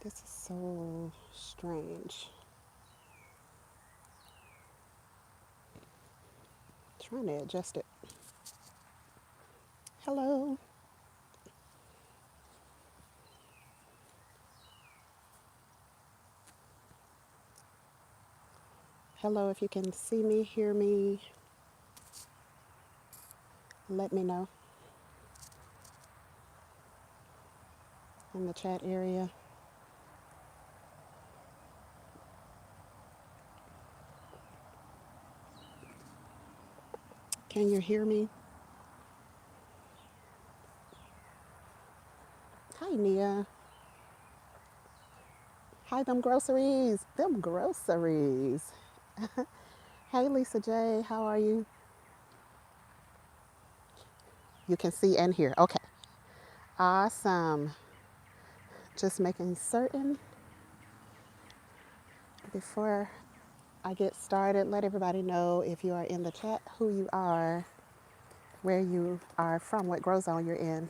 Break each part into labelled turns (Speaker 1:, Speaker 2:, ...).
Speaker 1: This is so strange. Trying to adjust it. Hello. Hello, if you can see me, hear me, let me know in the chat area. Can you hear me? Hi, Nia. Hi, them groceries. Them groceries. Hey, Lisa J. How are you? You can see and hear. Okay. Awesome. Just making certain before I get started, let everybody know if you are in the chat who you are, where you are from, what grow zone you're in,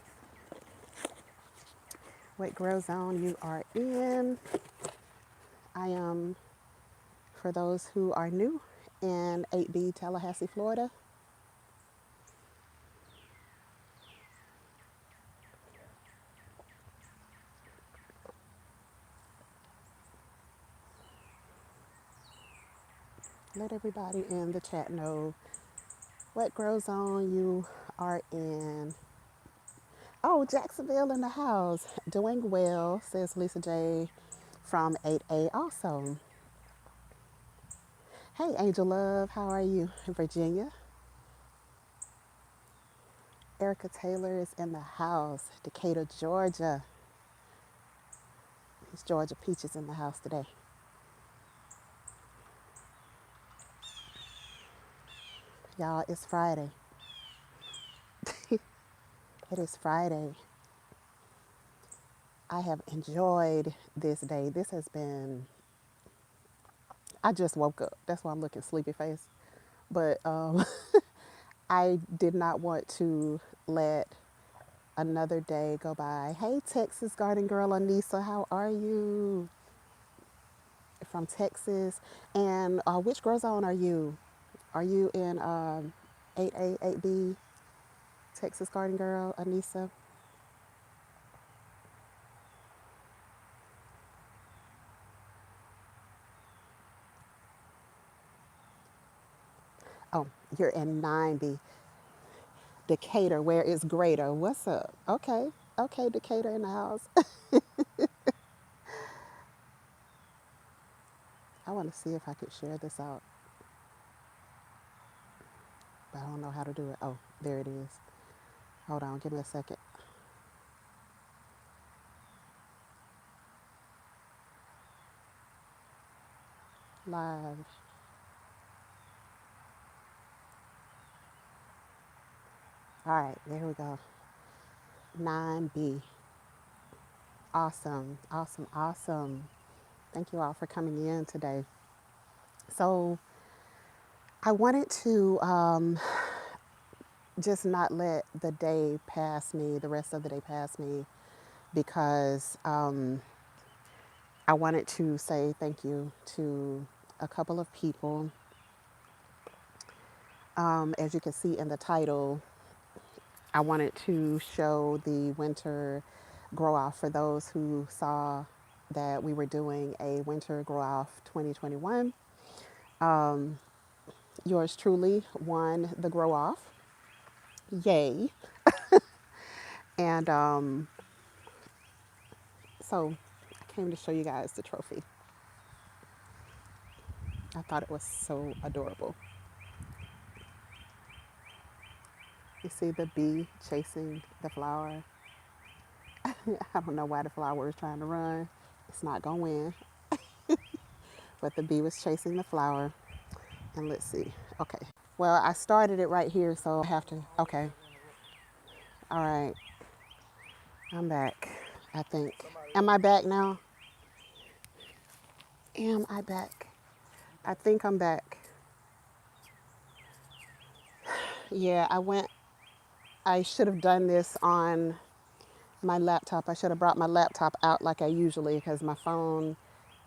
Speaker 1: what grow zone you are in. I am, for those who are new, in 8B, Tallahassee, Florida. Let everybody in the chat know what grow zone you are in. Oh, Jacksonville in the house. Doing well, says Lisa J from 8A also. Hey, Angel Love, how are you? Virginia. Erica Taylor is in the house. Decatur, Georgia. It's Georgia Peaches in the house today. Y'all, it's Friday. It is Friday. I have enjoyed this day. This has been, I just woke up. That's why I'm looking sleepy face. But I did not want to let another day go by. Hey, Texas Garden Girl Anissa, how are you? From Texas. And which grow zone are you? Are you in 8A, 8B, Texas Garden Girl Anissa? Oh, you're in 9B. Decatur, where is greater? What's up? Okay, okay, Decatur in the house. I want to see if I could share this out, but I don't know how to do it. Oh, there it is. Hold on, give me a second. Live. All right, there we go. 9B. Awesome, awesome, awesome. Thank you all for coming in today. So, I wanted to just not let the day pass me, the rest of the day pass me, because I wanted to say thank you to a couple of people. As you can see in the title, I wanted to show the winter grow off for those who saw that we were doing a winter grow off 2021. Yours truly won the grow off. Yay. And so I came to show you guys the trophy. I thought it was so adorable. You see the bee chasing the flower. I don't know why the flower is trying to run. It's not going to win. But the bee was chasing the flower. And let's see. Okay. Well, I started it right here, so I have to. Okay. All right. I'm back, I think. Am I back now? Am I back? I think I'm back. Yeah, I should have done this on my laptop. I should have brought my laptop out like I usually because my phone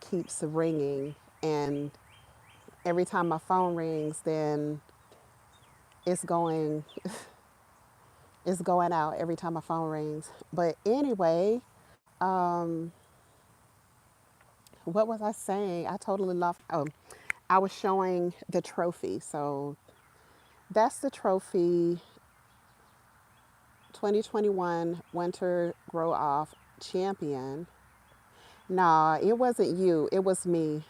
Speaker 1: keeps ringing, and every time my phone rings, then it's going it's going out every time my phone rings. But anyway, um, what was I saying? I totally lost. Oh, I was showing the trophy. So that's the trophy 2021 Winter Growoff Champion. Nah, it wasn't you. It was me.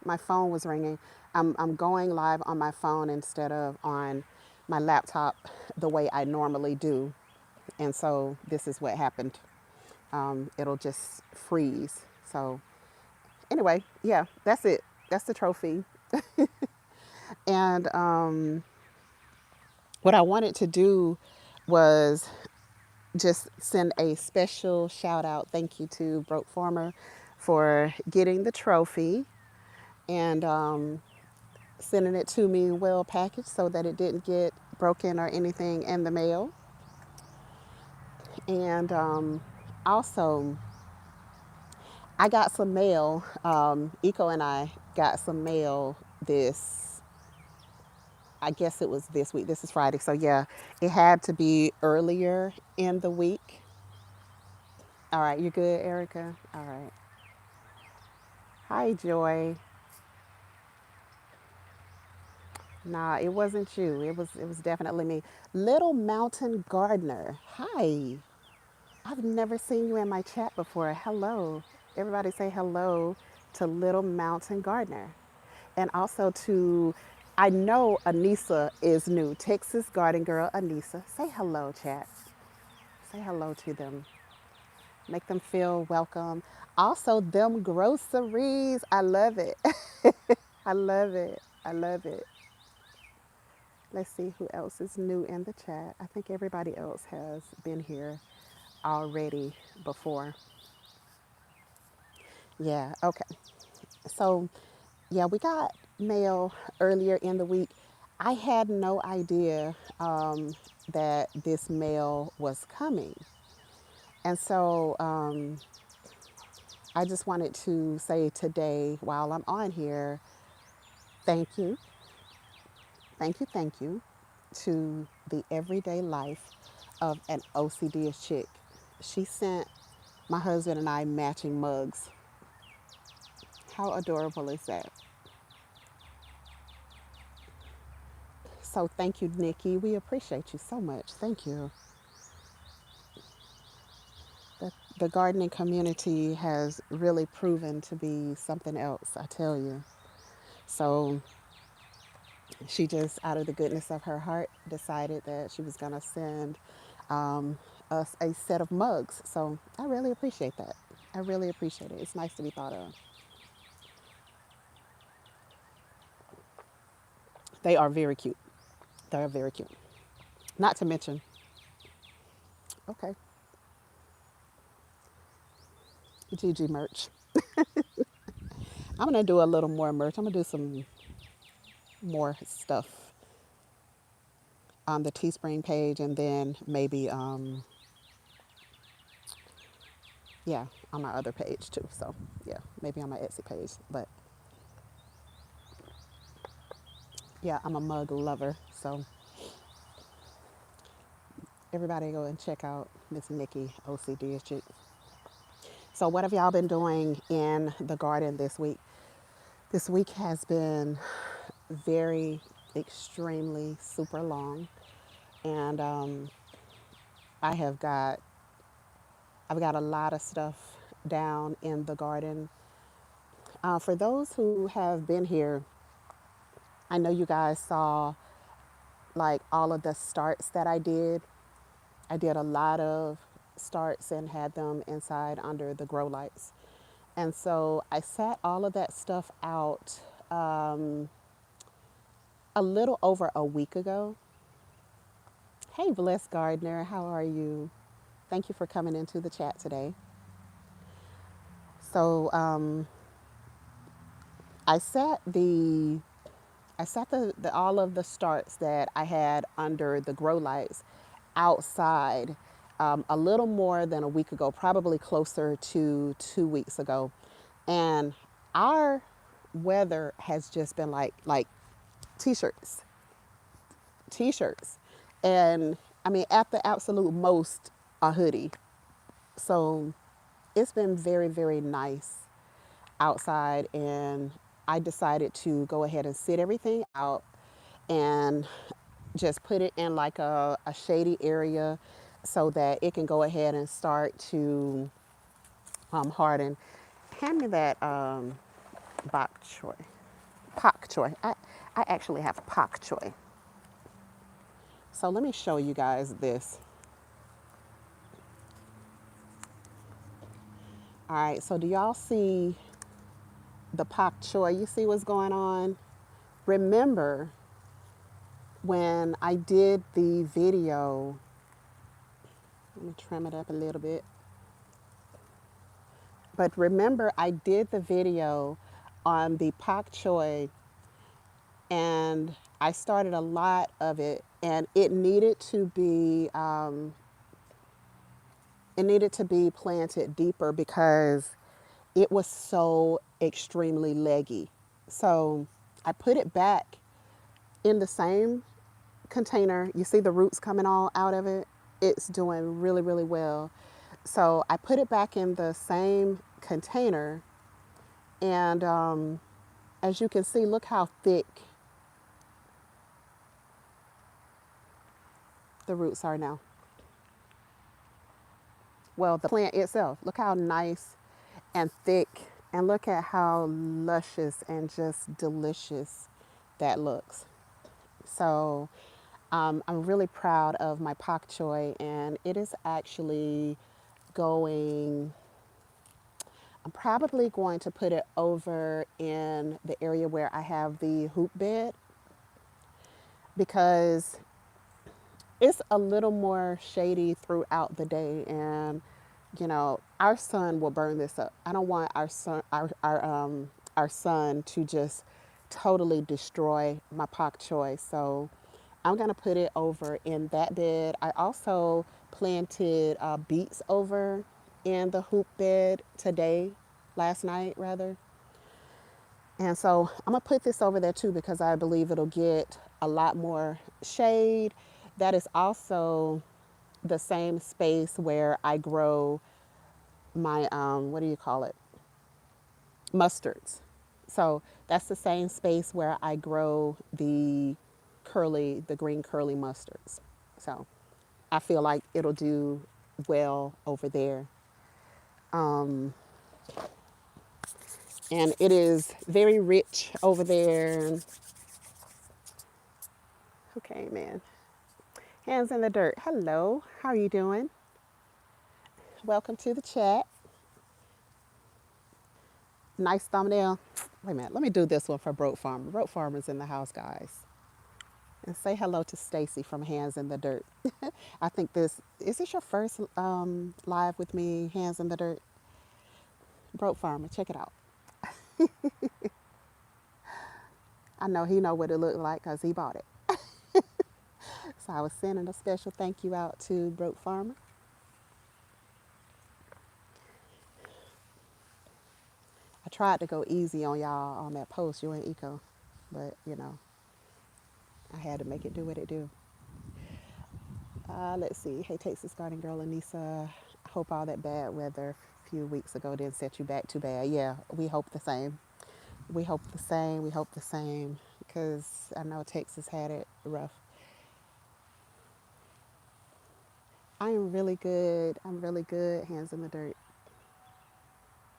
Speaker 1: My phone was ringing. I'm going live on my phone instead of on my laptop the way I normally do. And so this is what happened. It'll just freeze. So anyway, yeah, that's it. That's the trophy. And what I wanted to do was just send a special shout out thank you to Broke Former for getting the trophy and sending it to me well packaged so that it didn't get broken or anything in the mail. And also, I got some mail. Eco and I got some mail this, I guess it was this week. This is Friday. So, yeah, it had to be earlier in the week. All right, you good, Erica? All right. Hi, Joy. Nah, it wasn't you. It was definitely me. Little Mountain Gardener. Hi. I've never seen you in my chat before. Hello. Everybody say hello to Little Mountain Gardener. And also to, I know Anissa is new. Texas Garden Girl Anissa. Say hello, chat. Say hello to them. Make them feel welcome. Also, them groceries. I love it. I love it. I love it. Let's see who else is new in the chat. I think everybody else has been here already before. Yeah, okay. So, yeah, we got mail earlier in the week. I had no idea that this mail was coming. And so I just wanted to say today, while I'm on here, thank you, thank you to the everyday life of an OCD chick. She sent my husband and I matching mugs. How adorable is that? So thank you, Nikki. We appreciate you so much. Thank you. The gardening community has really proven to be something else, I tell you. So she just, out of the goodness of her heart, decided that she was going to send um, us a set of mugs. So I really appreciate that. I really appreciate it. It's nice to be thought of. They are very cute. They are very cute. Not to mention, okay, Gigi merch. I'm gonna do a little more merch. I'm gonna do some more stuff on the Teespring page, and then maybe yeah, on my other page too. So yeah, maybe on my Etsy page. But yeah, I'm a mug lover. So everybody go and check out Miss Nikki OCD chick. So what have y'all been doing in the garden this week? This week has been very extremely super long, and I have got I've got a lot of stuff down in the garden. For those who have been here, I know you guys saw like all of the starts that I did. I did a lot of starts and had them inside under the grow lights. And so I sat all of that stuff out a little over a week ago. Hey, Bless Gardner, how are you? Thank you for coming into the chat today. So I set the the all of the starts that I had under the grow lights outside a little more than a week ago, probably closer to 2 weeks ago. And our weather has just been like t-shirts, t-shirts. And I mean, at the absolute most, a hoodie. So it's been very, very nice outside. And I decided to go ahead and sit everything out and just put it in like a shady area so that it can go ahead and start to harden. Hand me that bok choy, pak choy. I actually have pak choy. So let me show you guys this. All right, so do y'all see the pak choy? You see what's going on? Remember when I did the video, let me trim it up a little bit. But remember, I did the video on the pak choy and I started a lot of it, and it needed to be planted deeper because it was so extremely leggy. So I put it back in the same container. You see the roots coming all out of it? It's doing really, really well. So I put it back in the same container, and as you can see, look how thick the roots are now. Well, the plant itself, look how nice and thick, and look at how luscious and just delicious that looks. So I'm really proud of my pak choy, and it is actually going, I'm probably going to put it over in the area where I have the hoop bed because it's a little more shady throughout the day, and our sun will burn this up. I don't want our sun to just totally destroy my pak choy. So I'm gonna put it over in that bed. I also planted beets over in the hoop bed today, last night rather. And so I'm gonna put this over there too because I believe it'll get a lot more shade. That is also the same space where I grow my what do you call it? Mustards. So that's the same space where I grow the green curly mustards. So I feel like it'll do well over there. Um, and it is very rich over there. Okay, man. Hands in the dirt. Hello. How are you doing? Welcome to the chat. Nice thumbnail. Wait a minute. Let me do this one for Broke Farmer. Broke Farmer's in the house, guys. And say hello to Stacy from Hands in the Dirt. I think is this your first live with me, Hands in the Dirt? Broke Farmer, check it out. I know he know what it looked like because he bought it. So I was sending a special thank you out to Broke Farmer. I tried to go easy on y'all on that post, you and Eco, but I had to make it do what it do. Let's see. Hey, Texas Garden Girl Anissa. I hope all that bad weather a few weeks ago didn't set you back too bad. Yeah, we hope the same. We hope the same. We hope the same because I know Texas had it rough. I am really good. I'm really good. Hands in the dirt.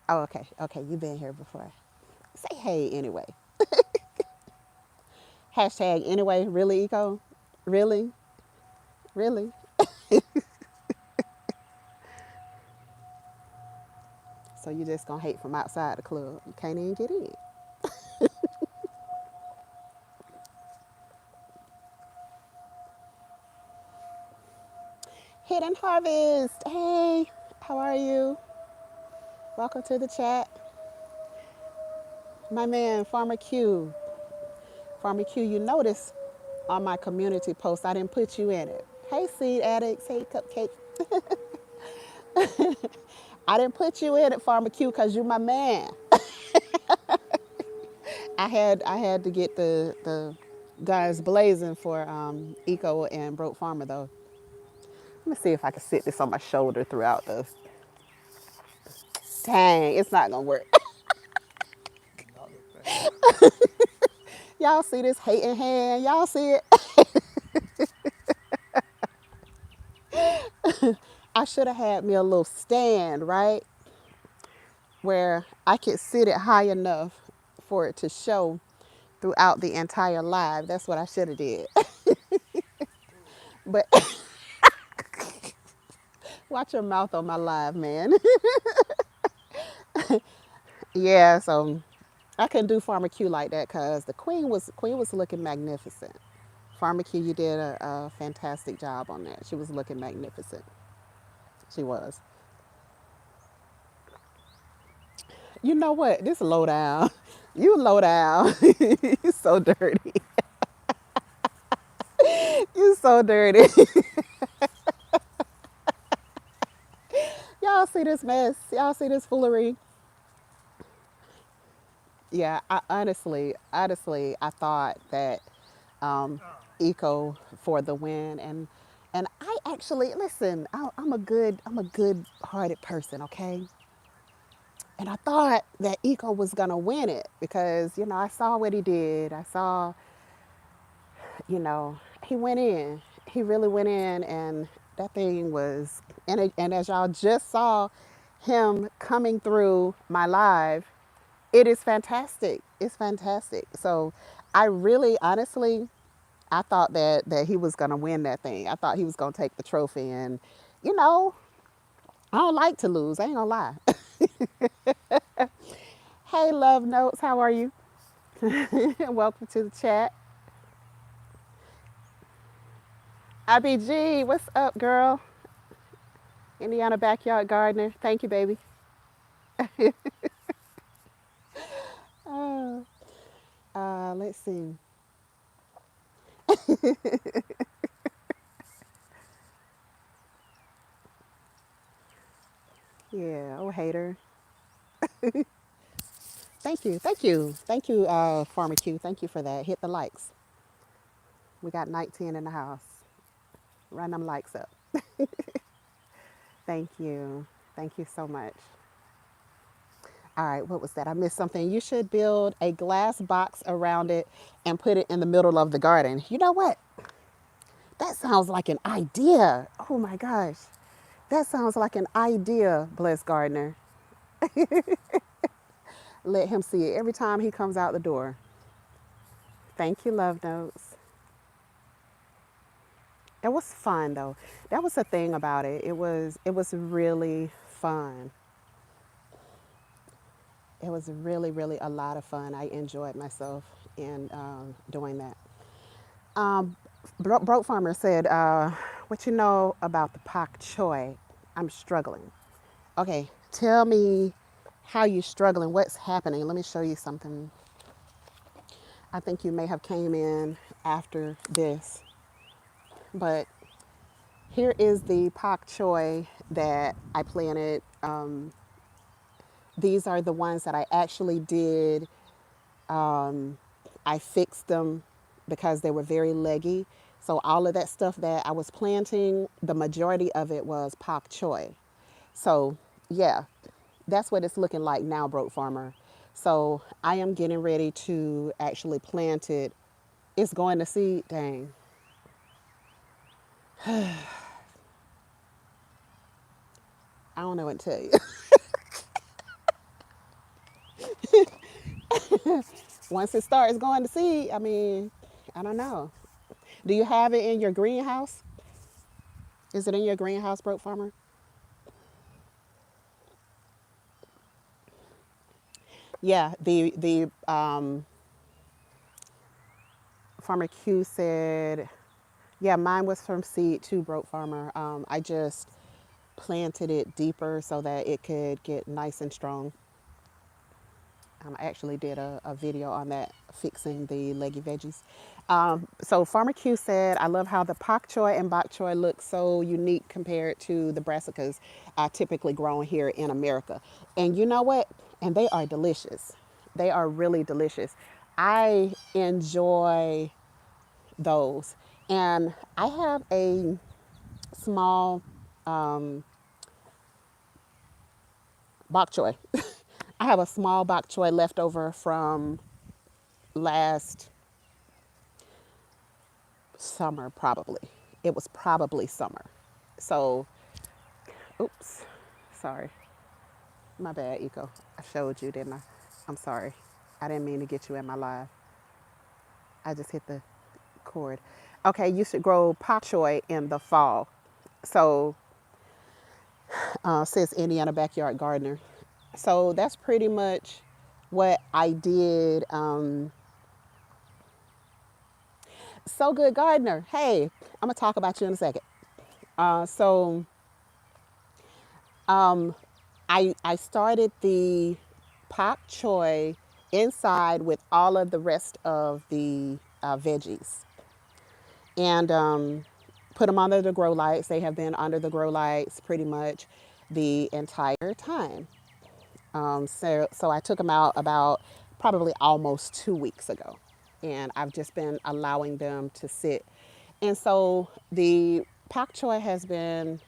Speaker 1: Oh, okay. Okay, you've been here before. Say hey anyway. Hashtag anyway. Really, Eco? Really? Really? So you just gonna hate from outside the club. You can't even get in. Hidden Harvest. Hey, how are you? Welcome to the chat. My man, Farmer Q. Farmer Q, you notice on my community post, I didn't put you in it. Hey, Seed Addicts. Hey, Cupcake. I didn't put you in it, Farmer Q, because you my man. I had to get the guys blazing for Eco and Broke Farmer though. Let me see if I can sit this on my shoulder throughout the. Dang, it's not gonna work. Y'all see this hating hand? Y'all see it? I should have had me a little stand, right? Where I could sit it high enough for it to show throughout the entire live. That's what I should have did. But watch your mouth on my live, man. Yeah, so I couldn't do Farmer Q like that because the queen was looking magnificent. Farmer Q, you did a fantastic job on that. She was looking magnificent. She was. You know what? This low down. You low down. You so dirty. You so dirty. Y'all see this mess? Y'all see this foolery? Yeah, I honestly, I thought that Eco for the win, and I actually listen. I'm a good-hearted person, okay? And I thought that Eco was gonna win it because I saw what he did. I saw he went in. He really went in, and that thing was. And as y'all just saw, him coming through my live, it is fantastic. It's fantastic. So, I really, honestly, I thought that he was gonna win that thing. I thought he was gonna take the trophy, and you know, I don't like to lose. I ain't gonna lie. Hey, love notes, how are you? Welcome to the chat. IBG, what's up, girl? Indiana Backyard Gardener. Thank you, baby. Uh, let's see. Yeah, oh, hater. Thank you, thank you, thank you, Farmer Q. Thank you for that. Hit the likes. We got 19 in the house. Run them likes up. Thank you. Thank you so much. All right, what was that? I missed something. You should build a glass box around it and put it in the middle of the garden. You know what? That sounds like an idea. Oh my gosh. That sounds like an idea, Bless Gardner. Let him see it every time he comes out the door. Thank you, Love Notes. It was fun though. That was the thing about it. It was really fun. It was really a lot of fun. I enjoyed myself in doing that. Um, Broke Farmer said, "What you know about the pak choi? I'm struggling." Okay, tell me how you struggling. What's happening? Let me show you something. I think you may have came in after this, but here is the pak choi that I planted. These are the ones that I actually did. I fixed them because they were very leggy. So all of that stuff that I was planting, the majority of it was pak choi. So yeah, that's what it's looking like now, Broke Farmer. So I am getting ready to actually plant it. It's going to seed. Dang. I don't know what to tell you. Once it starts going to seed, I mean, I don't know. Do you have it in your greenhouse? Is it in your greenhouse, Broke Farmer? Yeah, the Farmer Q said, yeah, mine was from seed too, Broke Farmer. I just planted it deeper so that it could get nice and strong. I actually did a video on that, fixing the leggy veggies. So Farmer Q said, I love how the pak choi and bok choy look so unique compared to the brassicas typically grown here in America. And you know what? And they are delicious. They are really delicious. I enjoy those. And I have a small bok choy. I have a small bok choy left over from last summer, probably. It was probably summer. So, oops, sorry. My bad, Eco. I showed you, didn't I? I'm sorry. I didn't mean to get you in my live. I just hit the cord. Okay, you should grow pak choy in the fall. So, says Indiana Backyard Gardener. So that's pretty much what I did. So good, Gardener. Hey, I'm gonna talk about you in a second. So I started the pak choy inside with all of the rest of the veggies, and put them under the grow lights. They have been under the grow lights pretty much the entire time. So I took them out about probably almost 2 weeks ago, and I've just been allowing them to sit. And so the pak choy has been,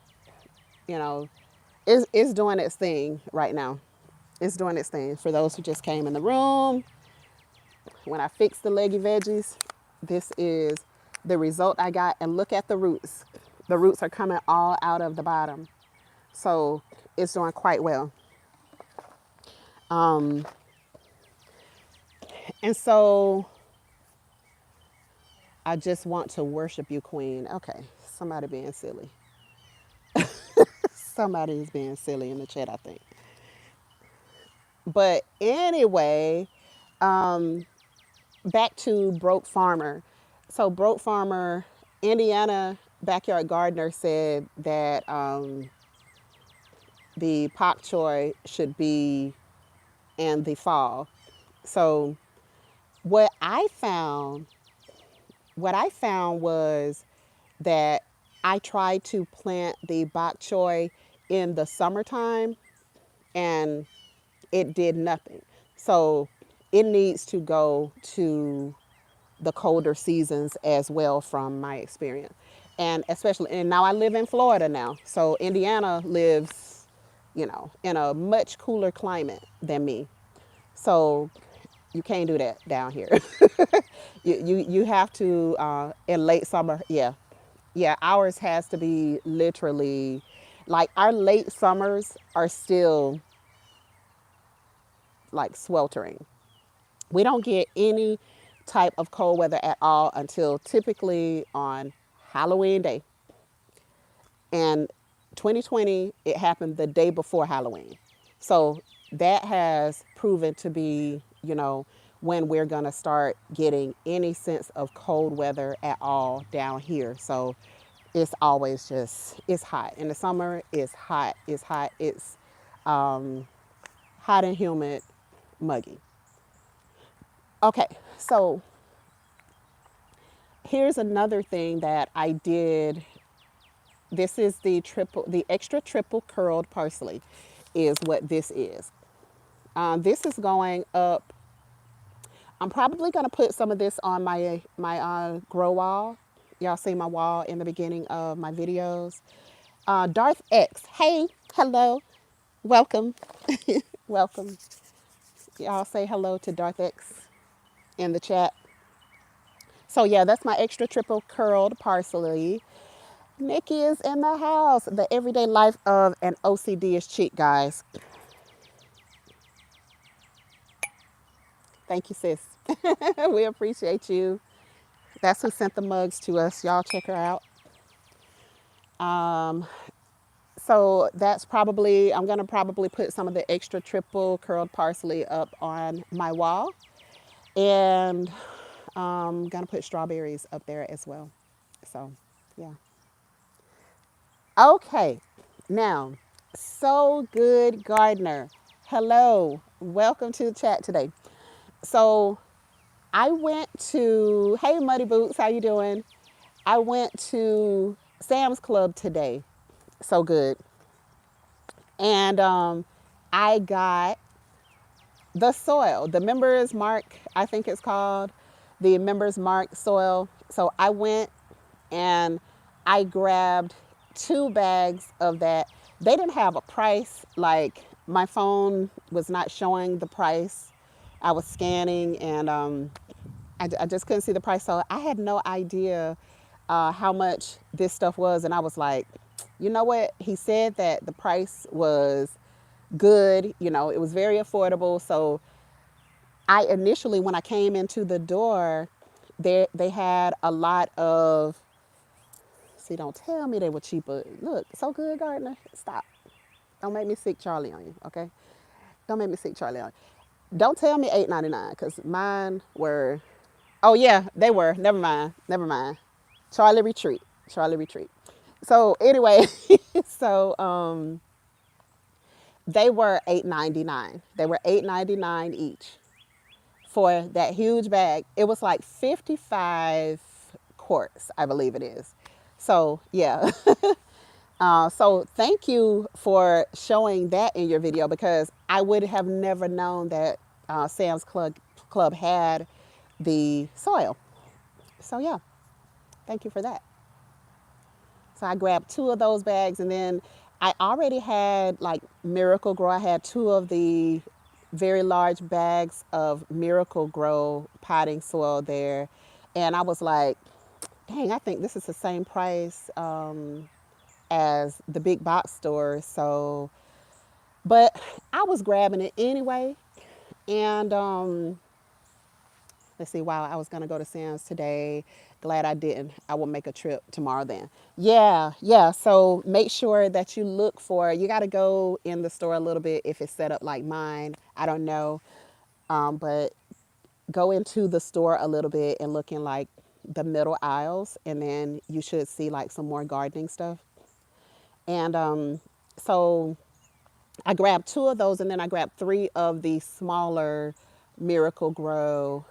Speaker 1: you know, is doing its thing right now. It's doing its thing. For those who just came in the room, when I fixed the leggy veggies, this is the result I got. And look at the roots. The roots are coming all out of the bottom. So it's doing quite well. And so I just want to worship you, Queen. Okay, somebody being silly. Somebody is being silly in the chat, I think. But anyway, back to Broke Farmer. So Broke Farmer, Indiana Backyard Gardener said that the pak choy should be in the fall. So what I found, what I found was that I tried to plant the bok choy in the summertime and it did nothing. So it needs to go to the colder seasons as well, from my experience. And especially, and now I live in Florida now. So Indiana lives, in a much cooler climate than me. So you can't do that down here. You have to in late summer. Yeah, yeah. Ours has to be literally, like, our late summers are still like sweltering. We don't get any type of cold weather at all until typically on Halloween Day. And 2020, it happened the day before Halloween. So that has proven to be, when we're going to start getting any sense of cold weather at all down here. So it's always it's hot. In the summer, it's hot. It's hot. It's hot and humid, muggy. Okay, so here's another thing that I did. This is the extra triple curled parsley is what this is. This is going up. I'm probably going to put some of this on my grow wall. Y'all see my wall in the beginning of my videos. Darth X, hey, hello, welcome, welcome. Y'all say hello to Darth X in the chat. So yeah, that's my extra triple curled parsley. Nikki is in the house. The everyday life of an OCD is cheap, guys. Thank you, sis. We appreciate you. That's who sent the mugs to us. Y'all check her out. So that's probably, I'm going to probably put some of the extra triple curled parsley up on my wall. And I'm going to put strawberries up there as well. So, yeah. Okay. Now, So Good Gardener. Hello. Welcome to the chat today. So I went to, hey Muddy Boots, how you doing? I went to Sam's Club today. So good. And I got the soil, the members mark, I think it's called the members mark soil. So I went and I grabbed 2 bags of that. They didn't have a price, like my phone was not showing the price. I was scanning and I just couldn't see the price. So I had no idea how much this stuff was. And I was like, you know what? He said that the price was good, it was very affordable. So I initially, when I came into the door, they had a lot of, see, don't tell me they were cheaper. Look, so good, Gardner. Stop. Don't make me sick Charlie on you, okay? Don't make me sick Charlie on you. Don't tell me $8.99 because mine were, oh yeah, they were. Never mind. Never mind. Charlie retreat. Charlie retreat. So anyway, so they were $8.99. They were $8.99 each for that huge bag. It was like 55 quarts, I believe it is. So yeah. So thank you for showing that in your video because I would have never known that Sam's Club had the soil. So yeah, thank you for that. So I grabbed 2 of those bags and then I already had like Miracle Grow. I had 2 of the very large bags of Miracle Grow potting soil there. And I was like, dang, I think this is the same price as the big box stores. So, but I was grabbing it anyway. And let's see, while I was going to go to Sam's today, glad I didn't. I will make a trip tomorrow then. Yeah, yeah. So make sure that you look for, you got to go in the store a little bit if it's set up like mine. I don't know. But go into the store a little bit and look in like the middle aisles, and then you should see like some more gardening stuff. And so I grabbed 2 of those, and then I grabbed 3 of the smaller Miracle Grow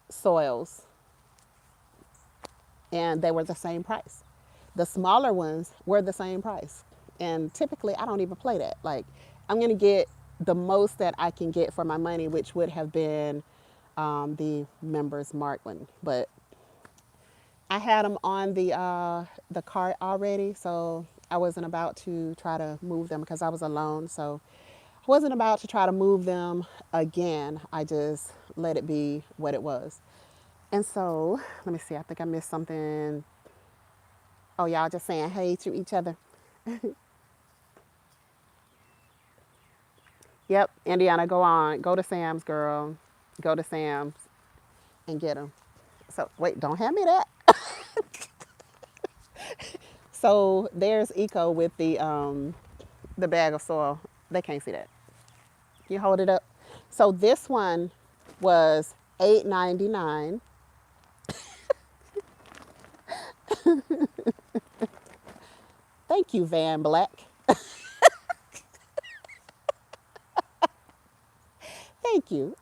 Speaker 1: soils, and they were the same price. The smaller ones were the same price. And typically, I don't even play that. Like, I'm going to get the most that I can get for my money, which would have been the members mark one. But I had them on the cart already, so I wasn't about to try to move them because I was alone. So I wasn't about to try to move them again. I just let it be what it was. And so, let me see, I think I missed something. Oh, y'all just saying hey to each other. Yep, Indiana, go on. Go to Sam's, girl. Go to Sam's and get them. So, wait, don't hand me that. So, there's Eco with the bag of soil. They can't see that. Can you hold it up? So, this one was $8.99. Thank you, Van Black. Thank you,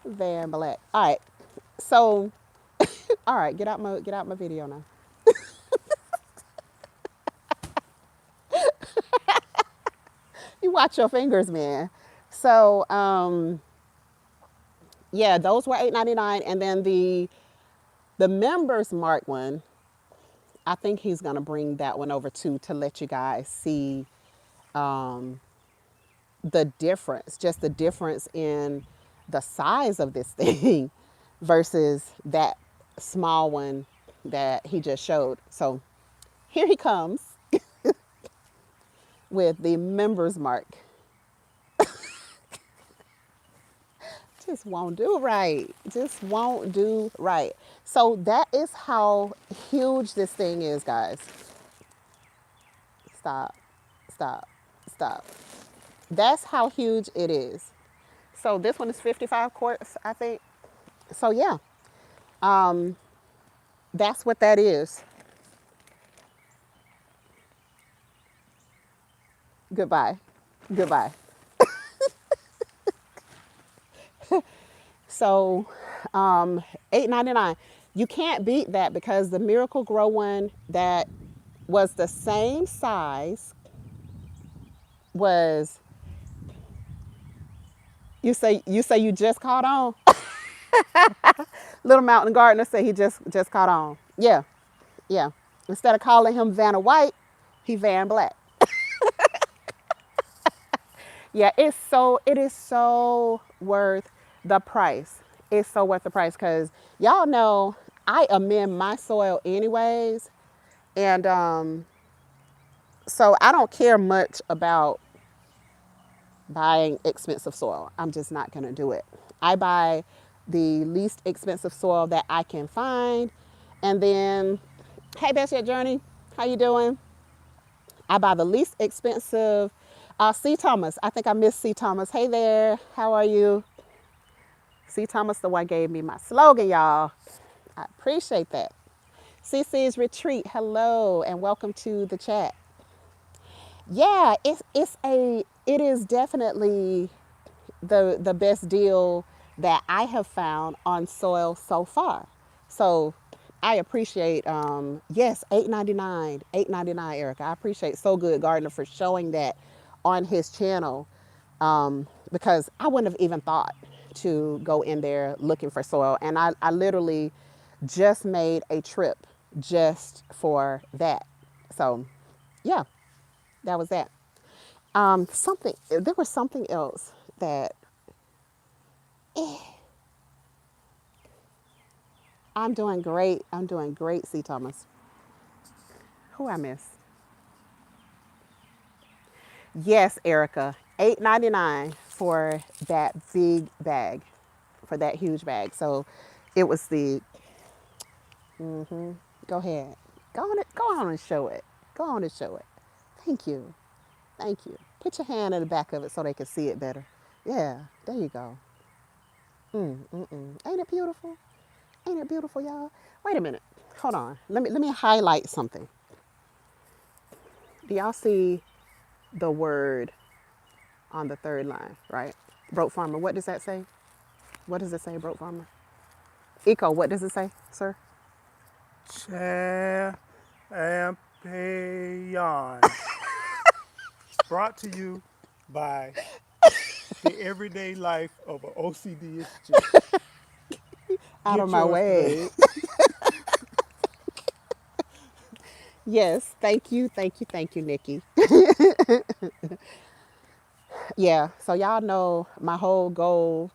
Speaker 1: Van Black. All right. So, all right, get out my video now. You watch your fingers, man. So, yeah, those were $8.99, and then the members mark one. I think he's gonna bring that one over too to let you guys see the difference, just the difference in the size of this thing versus that small one that he just showed. So here he comes with the members mark. Just won't do right. Just won't do right. So that is how huge this thing is, guys. Stop, stop, stop. That's how huge it is. So this one is 55 quarts, I think. So yeah, that's what that is. Goodbye. Goodbye. So, 8.99. You can't beat that because the Miracle Grow one that was the same size was you say you just caught on. Little Mountain Gardener said he just caught on. Yeah, yeah. Instead of calling him Vanna White, he Van Black. Yeah, it is so worth the price. It's so worth the price because y'all know I amend my soil anyways, and so I don't care much about buying expensive soil. I'm just not gonna do it. I buy the least expensive soil that I can find, and then, hey, that's your journey. How you doing? I buy the least expensive. C. Thomas. I think I missed C. Thomas. Hey there. How are you? C. Thomas, the one gave me my slogan, y'all. I appreciate that. CC's Retreat. Hello and welcome to the chat. Yeah, it is definitely the best deal that I have found on soil so far. So I appreciate yes, 8.99, 8.99, Erica. I appreciate So Good Gardener for showing that on his channel, because I wouldn't have even thought to go in there looking for soil. And I literally just made a trip just for that. So yeah, that was that. There was something else that I'm doing great. I'm doing great, C. Thomas. Who I miss? Yes, Erica. 8.99 for that big bag, for that huge bag. So it was the. Go ahead. Go on and show it. Go on and show it. Thank you. Thank you. Put your hand in the back of it so they can see it better. Yeah, there you go. Ain't it beautiful? Ain't it beautiful, y'all? Wait a minute. Hold on. Let me highlight something. Do y'all see the word on the third line, right? Broke farmer. What does that say? What does it say, broke farmer? Eco, what does it say, sir?
Speaker 2: Champion. Brought to you by the everyday life of an OCD chick.
Speaker 1: Out of
Speaker 2: Get
Speaker 1: my
Speaker 2: yours today.
Speaker 1: way. Yes, thank you, Nikki. Yeah, so y'all know my whole goal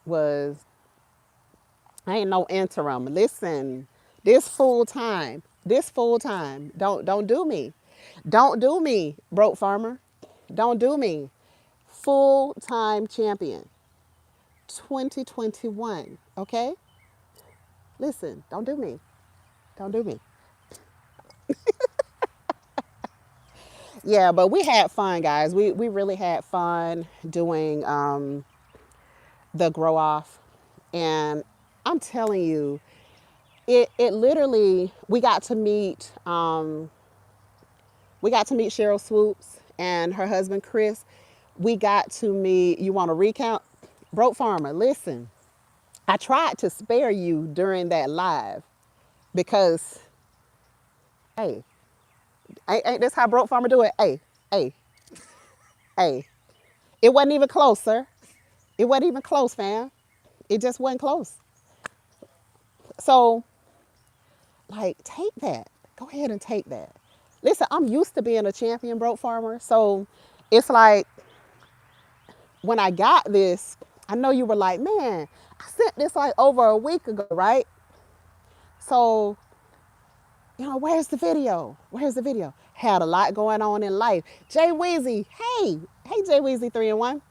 Speaker 1: was I ain't no interim. Listen, this full time, this full time. Don't do me. Don't do me, broke farmer. Don't do me. Full time champion. 2021. Okay? Listen, don't do me. Don't do me. Yeah, but we had fun, guys. We really had fun doing the Growoff, and I'm telling you, it literally we got to meet Cheryl Swoops and her husband Chris. We got to meet. You want to recount? Broke Farmer. Listen, I tried to spare you during that live because, hey, ain't this how Broke Farmer do it? Hey, hey, hey. It wasn't even close, sir. It wasn't even close, fam. It just wasn't close. So, like, take that. Go ahead and take that. Listen, I'm used to being a champion broke farmer. So it's like when I got this, I know you were like, man, I sent this like over a week ago, right? So, where's the video? Where's the video? Had a lot going on in life. Jay Weezy, hey, Jay Weezy 3 and 1.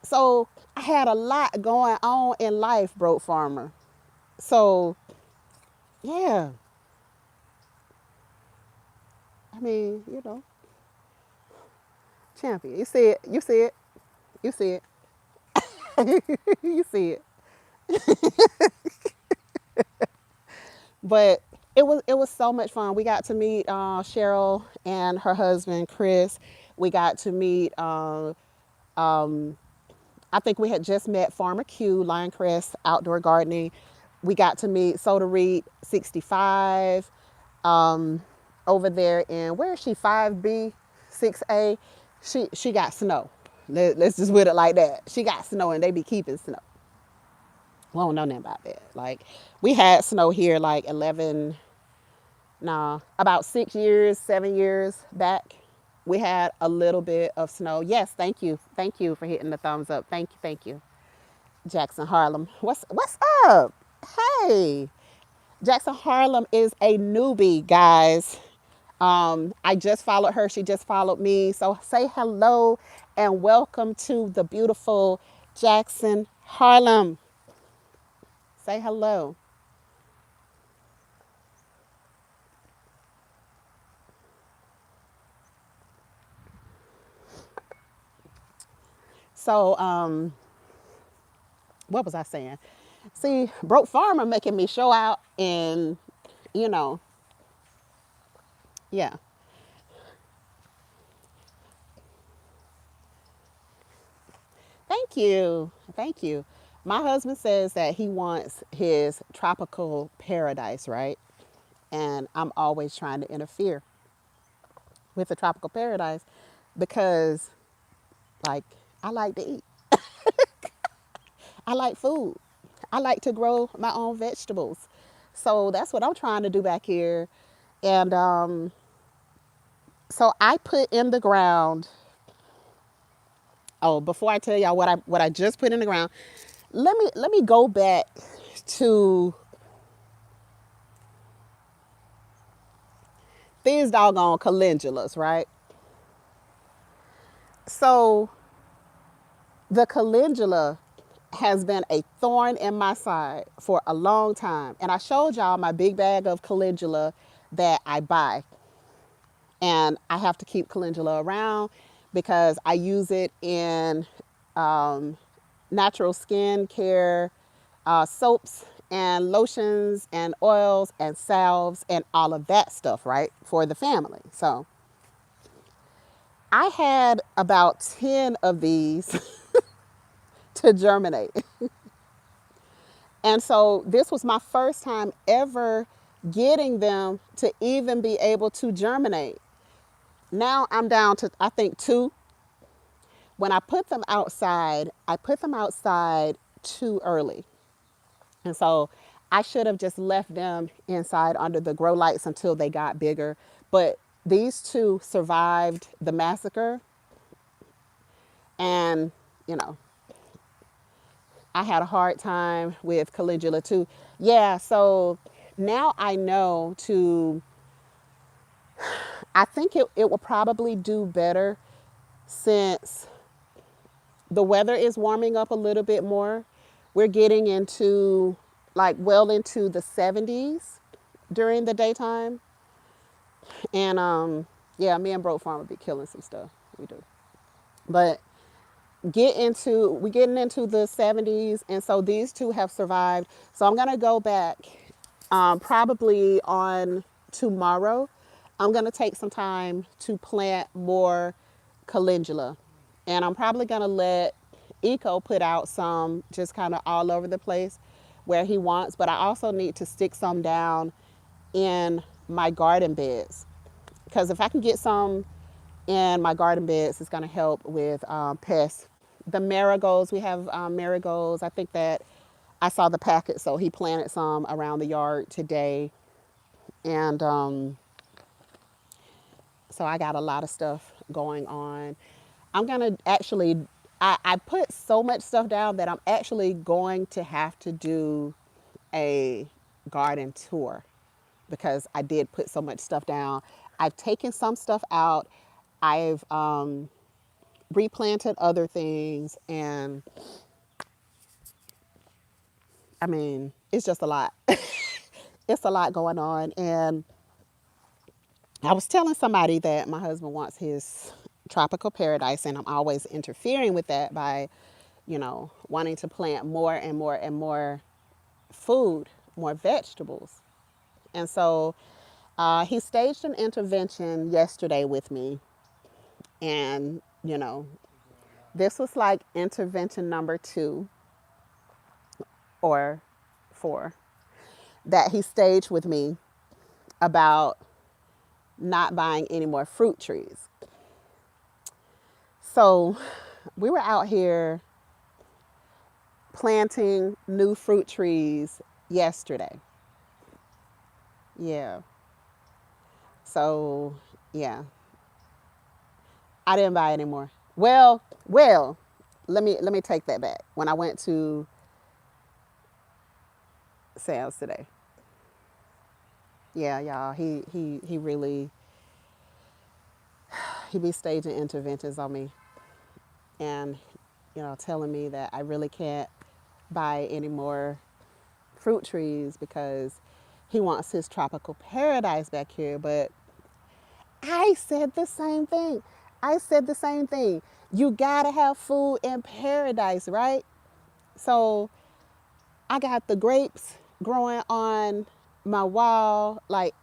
Speaker 1: So I had a lot going on in life, broke farmer. So, yeah, I mean, champion. You see it. You see it. You see it. You see it. But it was so much fun. We got to meet Cheryl and her husband Chris. We got to meet, I think we had just met Farmer Q, Lioncrest Outdoor Gardening. We got to meet Soda Reed 65 over there in, where is she, 5B, 6A? She got snow. Let's just put it like that. She got snow and they be keeping snow. We don't know nothing about that. Like, we had snow here like 11, nah, about 6 years, 7 years back. We had a little bit of snow. Yes, thank you. Thank you for hitting the thumbs up. Thank you, thank you. Jackson Harlem. What's up? Hey. Jackson Harlem is a newbie, guys. I just followed her. She just followed me. So say hello and welcome to the beautiful Jackson Harlem. Say hello. So, what was I saying? See, broke farmer making me show out and, you know, yeah. Thank you. Thank you. My husband says that he wants his tropical paradise, right? And I'm always trying to interfere with the tropical paradise because, like, I like to eat. I like food. I like to grow my own vegetables. So that's what I'm trying to do back here. And so I put in the ground. Oh, before I tell y'all what I just put in the ground, let me go back to these doggone calendulas, right? So the calendula has been a thorn in my side for a long time. And I showed y'all my big bag of calendula that I buy. And I have to keep calendula around because I use it in um, natural skin care, soaps and lotions and oils and salves and all of that stuff, right, for the family. So I had about 10 of these to germinate. And so this was my first time ever getting them to even be able to germinate. Now I'm down to, I think, two. When I put them outside too early. And so I should have just left them inside under the grow lights until they got bigger. But these two survived the massacre. And, you know, I had a hard time with Caligula too. Yeah, so now I know to, I think it will probably do better since the weather is warming up a little bit more. We're getting into like well into the 70s during the daytime. And yeah, me and Broke Farm will be killing some stuff. We do. But we getting into the 70s, and so these two have survived. So I'm gonna go back probably on tomorrow. I'm gonna take some time to plant more calendula, and I'm probably gonna let Eco put out some just kind of all over the place where he wants. But I also need to stick some down in my garden beds because if I can get some in my garden beds, it's going to help with pests. The marigolds, we have marigolds. I think that I saw the packet, so he planted some around the yard today. And so I got a lot of stuff going on. I'm going to actually, I put so much stuff down that I'm actually going to have to do a garden tour because I did put so much stuff down. I've taken some stuff out. I've replanted other things, and I mean, it's just a lot. It's a lot going on. And I was telling somebody that my husband wants his tropical paradise, and I'm always interfering with that by, wanting to plant more and more and more food, more vegetables. And so he staged an intervention yesterday with me And, this was like intervention number 2 or 4 that he staged with me about not buying any more fruit trees. So we were out here planting new fruit trees yesterday. Yeah. So, yeah, I didn't buy any more. Well, let me take that back. When I went to Sam's today. Yeah, y'all, he really he be staging interventions on me and telling me that I really can't buy any more fruit trees because he wants his tropical paradise back here. But I said the same thing. I said the same thing. You gotta have food in paradise, right? So I got the grapes growing on my wall. Like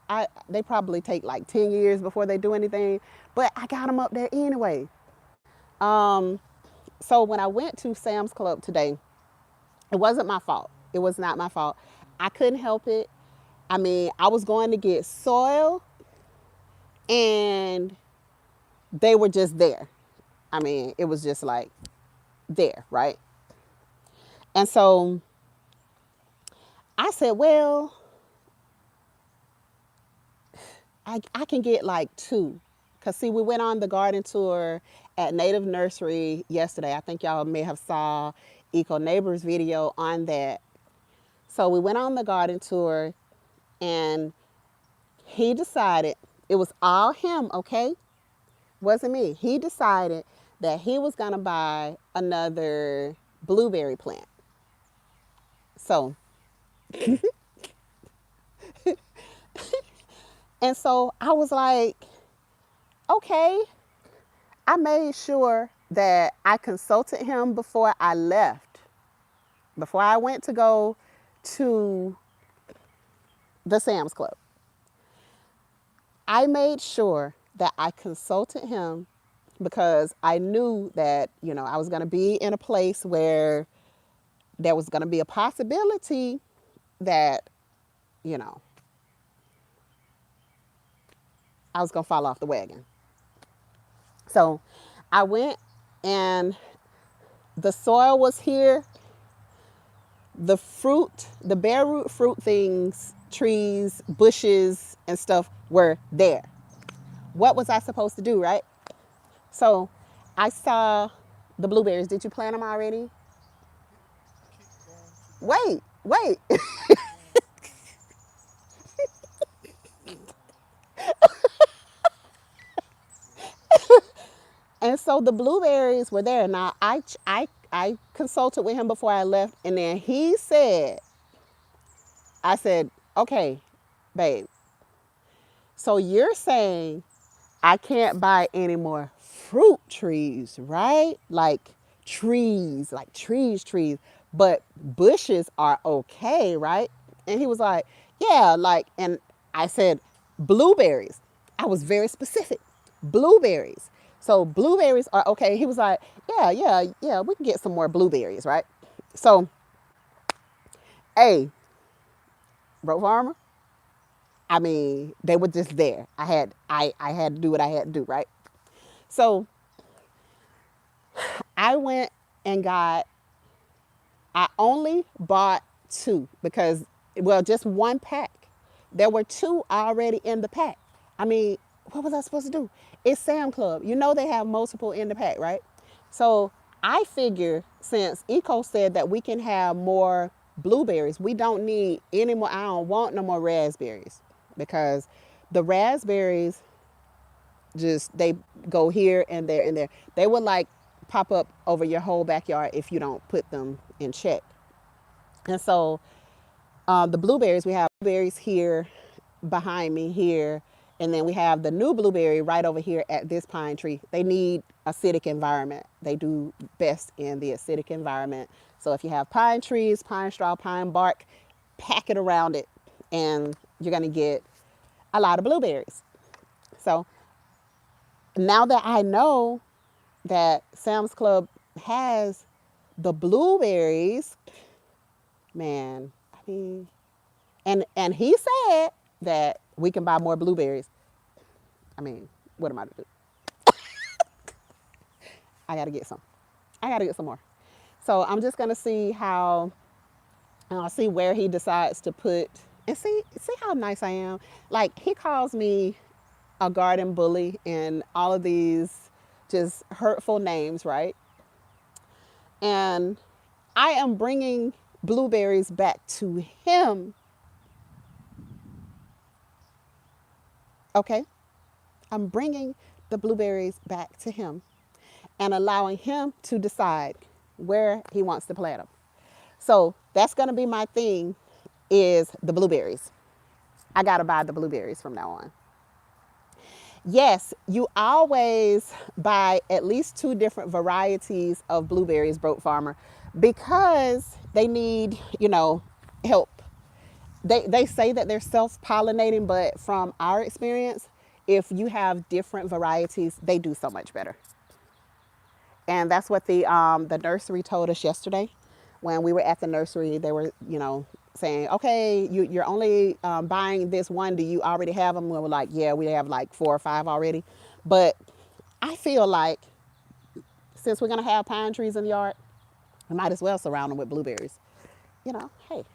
Speaker 1: they probably take like 10 years before they do anything, but I got them up there anyway. Um, so when I went to Sam's Club today, it wasn't my fault. It was not my fault. I couldn't help it. I mean, I was going to get soil and they were just there. I mean, it was just like there, right? And so I said, well, I can get like 2. Cause see, we went on the garden tour at Native Nursery yesterday. I think y'all may have saw Eco Neighbors video on that. So we went on the garden tour and he decided, it was all him, okay? Wasn't me. He decided that he was gonna buy another blueberry plant. So, and so I was like, okay. I made sure that I consulted him before I left, before I went to go to the Sam's Club. I made sure that I consulted him because I knew that, I was going to be in a place where there was going to be a possibility that, you know, I was going to fall off the wagon. So I went and the soil was here. The fruit, the bare root fruit things, trees, bushes, and stuff were there. What was I supposed to do, right? So I saw the blueberries. Did you plant them already?
Speaker 2: Keep going to the
Speaker 1: Wait.
Speaker 2: keep going.
Speaker 1: And so the blueberries were there. Now I consulted with him before I left, and then he said, I said, okay, babe. So you're saying I can't buy any more fruit trees, right? Like trees. But bushes are okay, right? And he was like, yeah, and I said, blueberries. I was very specific. Blueberries. So blueberries are okay. He was like, yeah, we can get some more blueberries, right? So, hey, bro farmer, I mean, they were just there. I had to do what I had to do, right? So I went and I only bought 2 because, well, just one pack. There were 2 already in the pack. I mean, what was I supposed to do? It's Sam Club. You know they have multiple in the pack, right? So I figure since Eco said that we can have more blueberries, we don't need any more. I don't want no more raspberries because the raspberries just they go here and there and there. They would like pop up over your whole backyard if you don't put them in check. And so the blueberries, we have blueberries here behind me here, and then we have the new blueberry right over here at this pine tree. They need acidic environment. They do best in the acidic environment. So if you have pine trees, pine straw, pine bark, pack it around it, and you're gonna get a lot of blueberries. So Now that I know that Sam's Club has the blueberries, man, I mean, and he said that we can buy more blueberries. I mean, what am I to do? I gotta get some. I gotta get some more. So I'm just gonna see how, see where he decides to put, and see how nice I am. Like he calls me a garden bully and all of these just hurtful names, right? And I am bringing blueberries back to him. Okay, I'm bringing the blueberries back to him and allowing him to decide where he wants to plant them. So that's going to be my thing is the blueberries. I got to buy the blueberries from now on. Yes, you always buy at least two different varieties of blueberries, Broke Farmer, because they need, help. They say that they're self-pollinating, but from our experience, if you have different varieties, they do so much better. And that's what the nursery told us yesterday. When we were at the nursery, they were, saying, okay, you're only buying this one. Do you already have them? We were like, yeah, we have like 4 or 5 already. But I feel like since we're going to have pine trees in the yard, we might as well surround them with blueberries. Hey,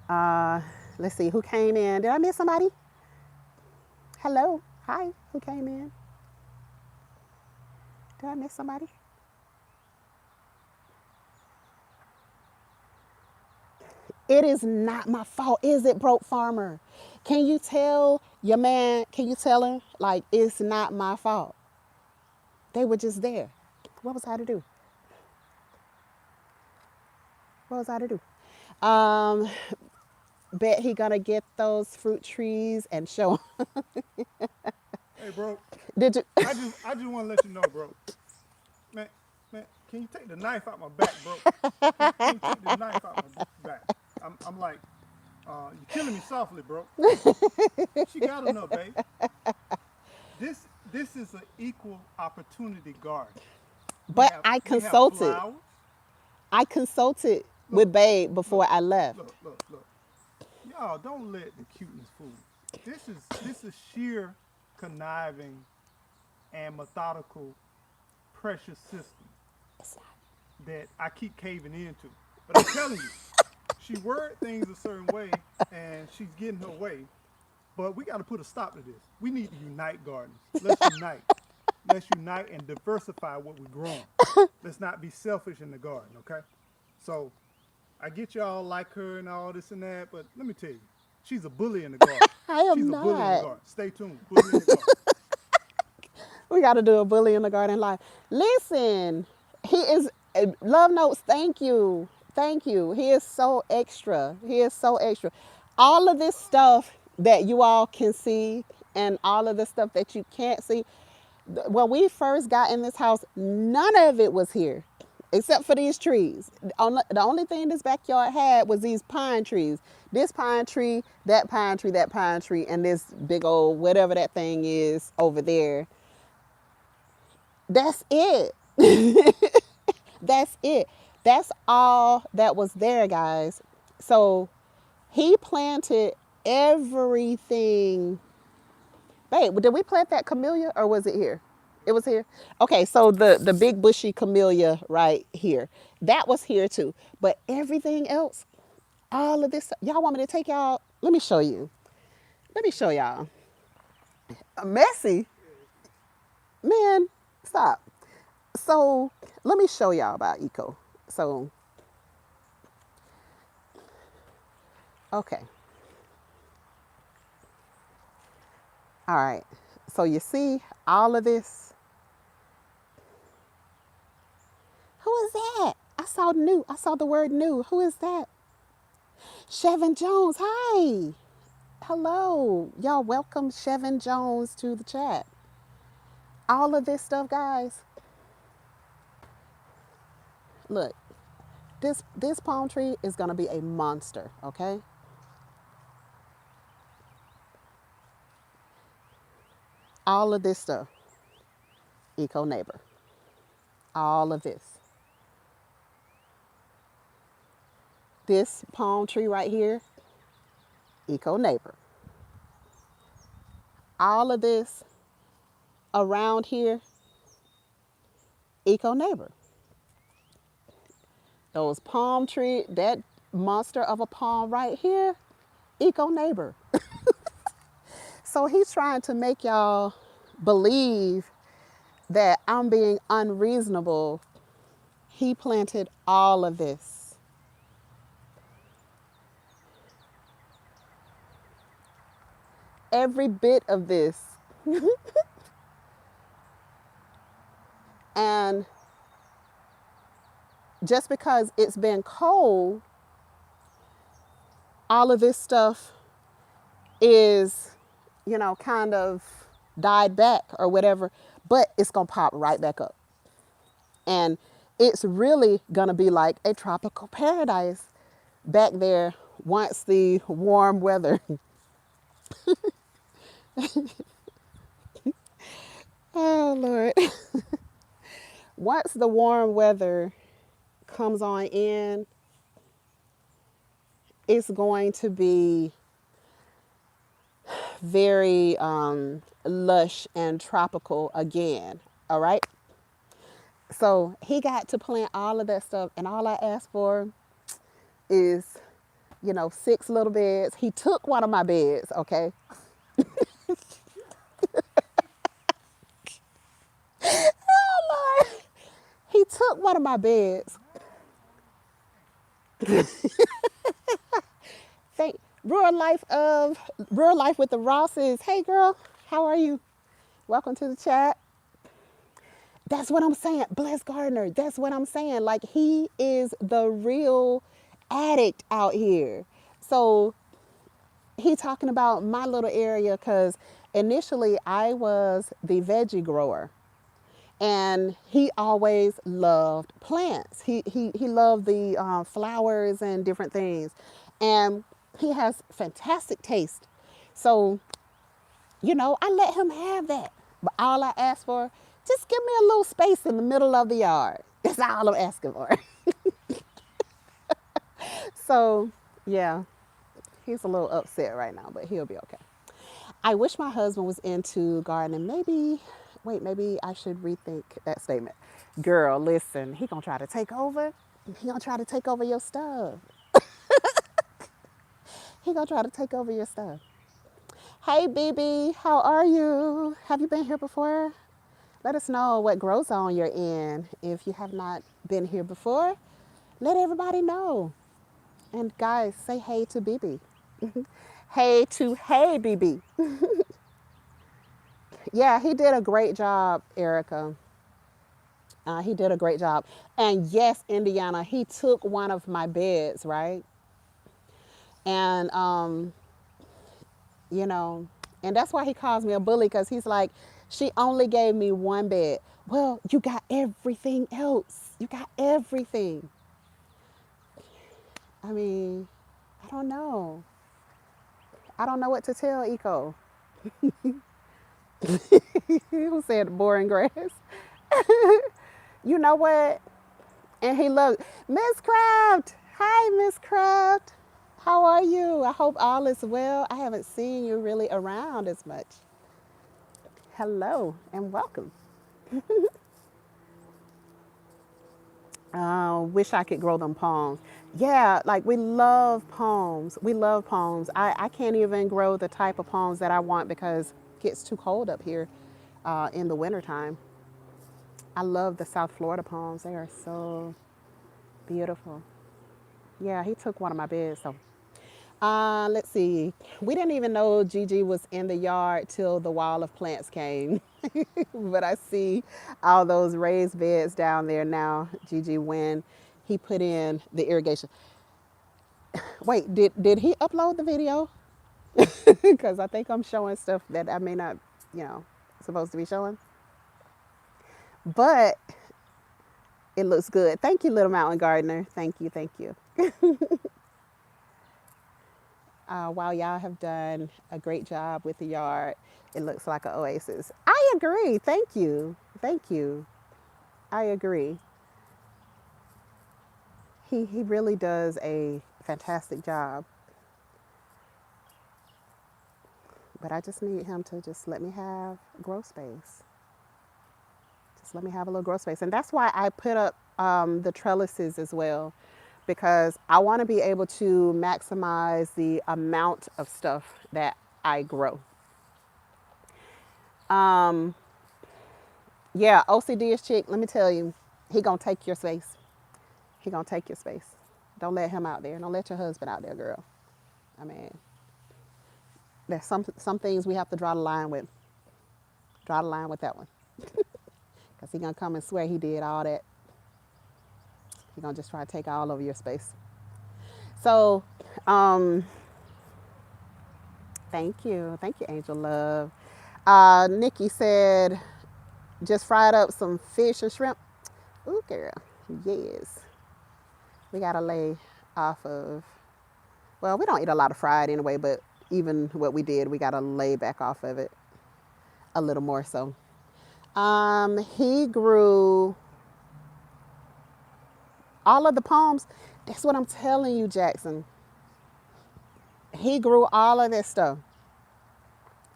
Speaker 1: uh, let's see who came in. Did I miss somebody? Hello. Hi. Who came in? Did I miss somebody? It is not my fault, is it, Broke Farmer? Can you tell your man, can you tell him, like, it's not my fault? They were just there. What was I to do? What was I to do? Bet he gonna get those fruit trees and show 'em.
Speaker 2: Hey, bro.
Speaker 1: Did you?
Speaker 2: I just want to let you know, bro. Man, man, can you take the knife out my back, bro? Can you take the knife out my back? I'm like, you're killing me softly, bro. She got enough, babe. This is an equal opportunity garden. We
Speaker 1: But
Speaker 2: have
Speaker 1: I
Speaker 2: we have
Speaker 1: consulted.
Speaker 2: flowers.
Speaker 1: I consulted
Speaker 2: Look,
Speaker 1: with Babe before
Speaker 2: look,
Speaker 1: I left.
Speaker 2: look. Y'all don't let the cuteness fool you. This is sheer conniving and methodical precious system that I keep caving into. But I'm telling you, she worded things a certain way and she's getting her way. But we got to put a stop to this. We need to unite gardens. Let's unite. Let's unite and diversify what we're growing. Let's not be selfish in the garden, okay? So I get y'all like her and all this and that, but let me tell you, she's a bully in the garden.
Speaker 1: I
Speaker 2: She's
Speaker 1: am
Speaker 2: a bully in the
Speaker 1: not.
Speaker 2: garden. Stay tuned. Bully in the garden.
Speaker 1: We got to do a bully in the garden live. Listen, he is love notes. Thank you, thank you. He is so extra. He is so extra. All of this stuff that you all can see, and all of the stuff that you can't see. When we first got in this house, none of it was here, except for these trees. The only thing this backyard had was these pine trees. This pine tree, that pine tree, that pine tree, and this big old whatever that thing is over there. That's it. That's it. That's all that was there, guys. So he planted everything. Babe, did we plant that camellia or was it here? It was here. Okay, so the big bushy camellia right here. That was here too. But everything else, all of this, y'all want me to take y'all? Let me show you. Let me show y'all. Messy? Man, stop. So let me show y'all about eco. So, okay. All right. So you see all of this. Who is that? I saw new. I saw the word new. Who is that? Chevin Jones. Hi. Hello. Y'all welcome Chevin Jones to the chat. All of this stuff, guys. Look, this palm tree is gonna be a monster, okay? All of this stuff, eco neighbor. All of this. This palm tree right here, eco neighbor. All of this around here, eco neighbor. Those palm tree, that monster of a palm right here, eco neighbor. So he's trying to make y'all believe that I'm being unreasonable. He planted all of this. Every bit of this. And just because it's been cold, all of this stuff is, kind of died back or whatever, but it's going to pop right back up. And it's really going to be like a tropical paradise back there once the warm weather. Oh, Lord. Once the warm weather comes on in, it's going to be very lush and tropical again. All right. So he got to plant all of that stuff, and all I asked for is, 6 little beds. He took one of my beds. Okay. Oh, Lord. He took one of my beds. Thank Real Life with the Rosses. Hey, girl, how are you? Welcome to the chat. That's what I'm saying. Bless Gardner. That's what I'm saying. Like, he is the real addict out here. So he talking about my little area because initially I was the veggie grower. And he always loved plants. He loved the flowers and different things. And he has fantastic taste. So, I let him have that. But all I asked for, just give me a little space in the middle of the yard. That's all I'm asking for. So, yeah, he's a little upset right now, but he'll be okay. I wish my husband was into gardening. Maybe I should rethink that statement. Girl, listen, he gonna try to take over. He gonna try to take over your stuff. He gonna try to take over your stuff. Hey, BB, how are you? Have you been here before? Let us know what grow zone you're in. If you have not been here before, let everybody know. And guys, say hey to BB. Hey BB. Yeah, he did a great job, Erica. He did a great job. And yes, Indiana, he took one of my beds, right? And, you know, and that's why he calls me a bully because he's like, she only gave me one bed. Well, you got everything else. You got everything. I mean, I don't know. I don't know what to tell Eco. Who said boring grass? You know what? And he looked, Miss Craft. Hi, Miss Craft. How are you? I hope all is well. I haven't seen you really around as much. Hello and welcome. Wish I could grow them palms. Yeah, like we love palms. We love palms. I can't even grow the type of palms that I want because it gets too cold up here in the wintertime. I love the South Florida palms. They are so beautiful. Yeah, he took one of my beds. So let's see. We didn't even know Gigi was in the yard till the wall of plants came. But I see all those raised beds down there now, Gigi, when he put in the irrigation. Wait, did he upload the video? Because I think I'm showing stuff that I may not, supposed to be showing. But it looks good. Thank you, Little Mountain Gardener. Thank you, thank you. While y'all have done a great job with the yard, it looks like an oasis. I agree. Thank you. Thank you. I agree. He really does a fantastic job. But I just need him to just let me have grow space. Just let me have a little grow space. And that's why I put up the trellises as well, because I want to be able to maximize the amount of stuff that I grow. Um, yeah, OCD is chick. Let me tell you, he gonna take your space. He gonna take your space. Don't let him out there. Don't let your husband out there, girl. I mean, there's some things we have to draw the line with. Draw the line with that one, cause he gonna come and swear he did all that. He gonna just try to take all over your space. So, um, thank you, Angel Love. Nikki said just fried up some fish and shrimp. Ooh, girl, yes. We gotta lay off of. Well, we don't eat a lot of fried anyway, but even what we did, we gotta lay back off of it a little more so. He grew all of the palms. That's what I'm telling you, Jackson. He grew all of this stuff.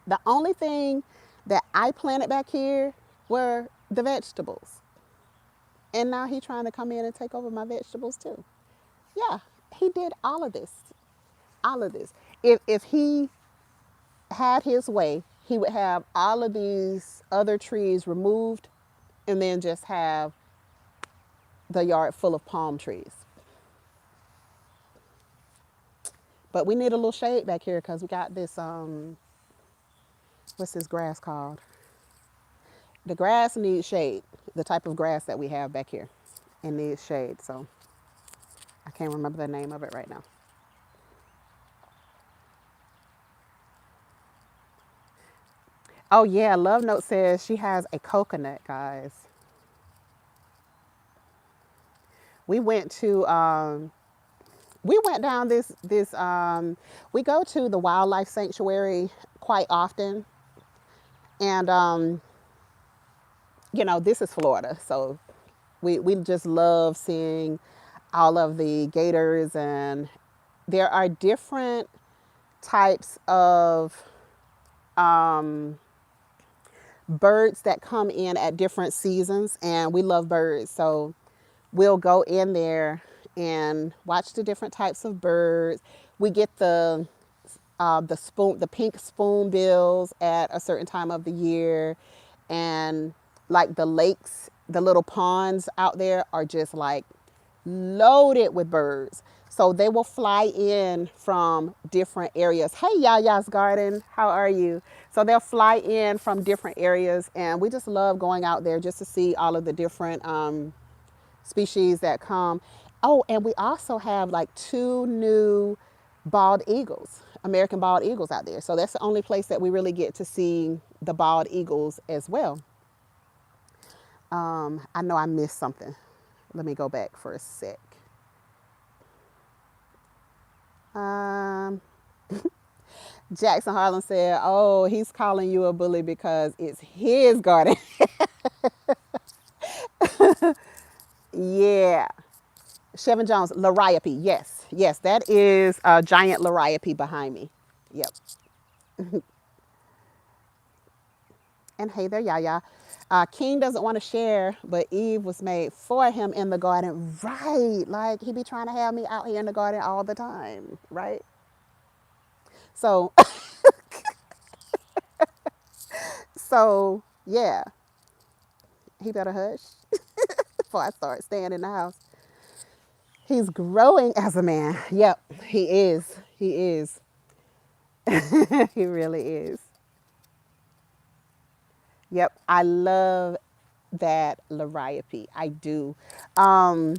Speaker 1: The only thing that I planted back here were the vegetables. And now he's trying to come in and take over my vegetables too. Yeah, he did all of this. All of this. If he had his way, he would have all of these other trees removed and then just have the yard full of palm trees. But we need a little shade back here because we got this what's this grass called? The grass needs shade. The type of grass that we have back here. It needs shade. So I can't remember the name of it right now. Oh yeah, Love Note says she has a coconut, guys. We went to we went down this we go to the wildlife sanctuary quite often, and this is Florida, so we just love seeing all of the gators, and there are different types of birds that come in at different seasons, and we love birds, so we'll go in there and watch the different types of birds. We get the pink spoonbills at a certain time of the year, and like the lakes, the little ponds out there are just like loaded with birds. So they will fly in from different areas. Hey, Yaya's Garden, how are you? So they'll fly in from different areas, and we just love going out there just to see all of the different species that come. Oh, and we also have like two new bald eagles, American bald eagles out there. So that's the only place that we really get to see the bald eagles as well. I know I missed something. Let me go back for a sec. Um, Jackson Harlan said, "Oh, he's calling you a bully because it's his garden." Yeah. Chevin Jones, Liriope. Yes, yes, that is a giant Liriope behind me. Yep. And hey there, Yaya. King doesn't want to share, but Eve was made for him in the garden. Right. Like he be trying to have me out here in the garden all the time. Right. So, so yeah, he better hush before I start staying in the house. He's growing as a man. Yep, he is. He is. He really is. Yep, I love that Liriope. I do. Um,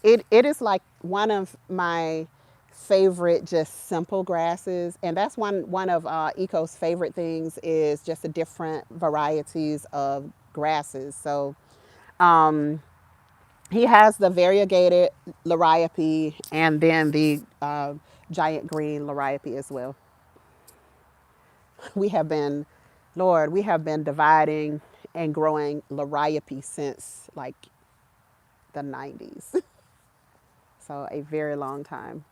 Speaker 1: it is like one of my favorite just simple grasses, and that's one of Eco's favorite things is just the different varieties of grasses. So he has the variegated Liriope and then the giant green liriope as well. We have been, Lord, we have been dividing and growing liriope since like the 90s. So a very long time.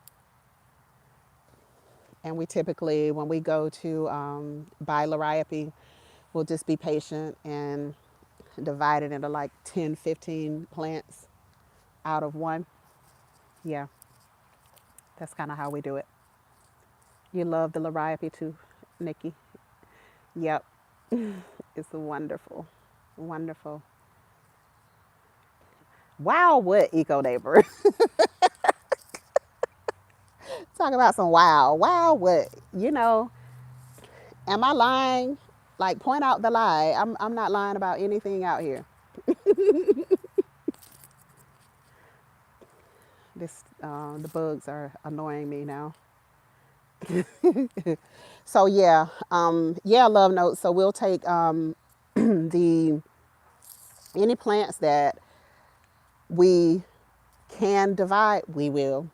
Speaker 1: And we typically, when we go to buy liriope, we'll just be patient and divide it into like 10, 15 plants out of one. Yeah, that's kind of how we do it. You love the liriope too, Nikki? Yep. It's wonderful. Wonderful. Wow, what eco neighbor? Talk about some wow. Wow, what? You know, am I lying? Like, point out the lie. I'm not lying about anything out here. The bugs are annoying me now. So yeah, yeah, love notes. So we'll take the any plants that we can divide, we will,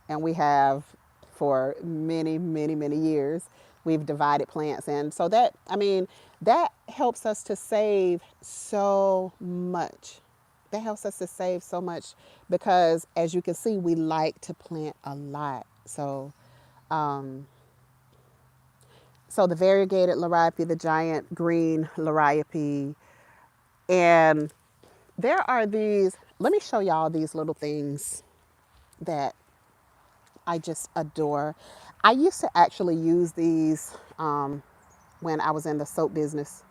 Speaker 1: and we have for many, many, many years. We've divided plants, and so that I mean that helps us to save so much. That helps us to save so much because, as you can see, we like to plant a lot. So the variegated liriope, the giant green liriope, and there are these. Let me show y'all these little things that I just adore. I used to actually use these when I was in the soap business.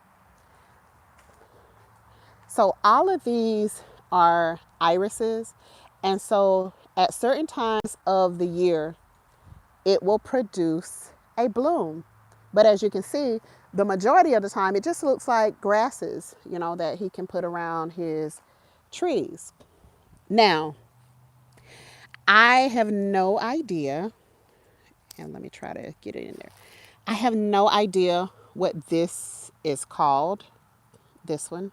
Speaker 1: So all of these are irises, and so at certain times of the year, it will produce a bloom. But as you can see, the majority of the time, it just looks like grasses, you know, that he can put around his trees. Now, I have no idea, and let me try to get it in there. I have no idea what this is called, this one.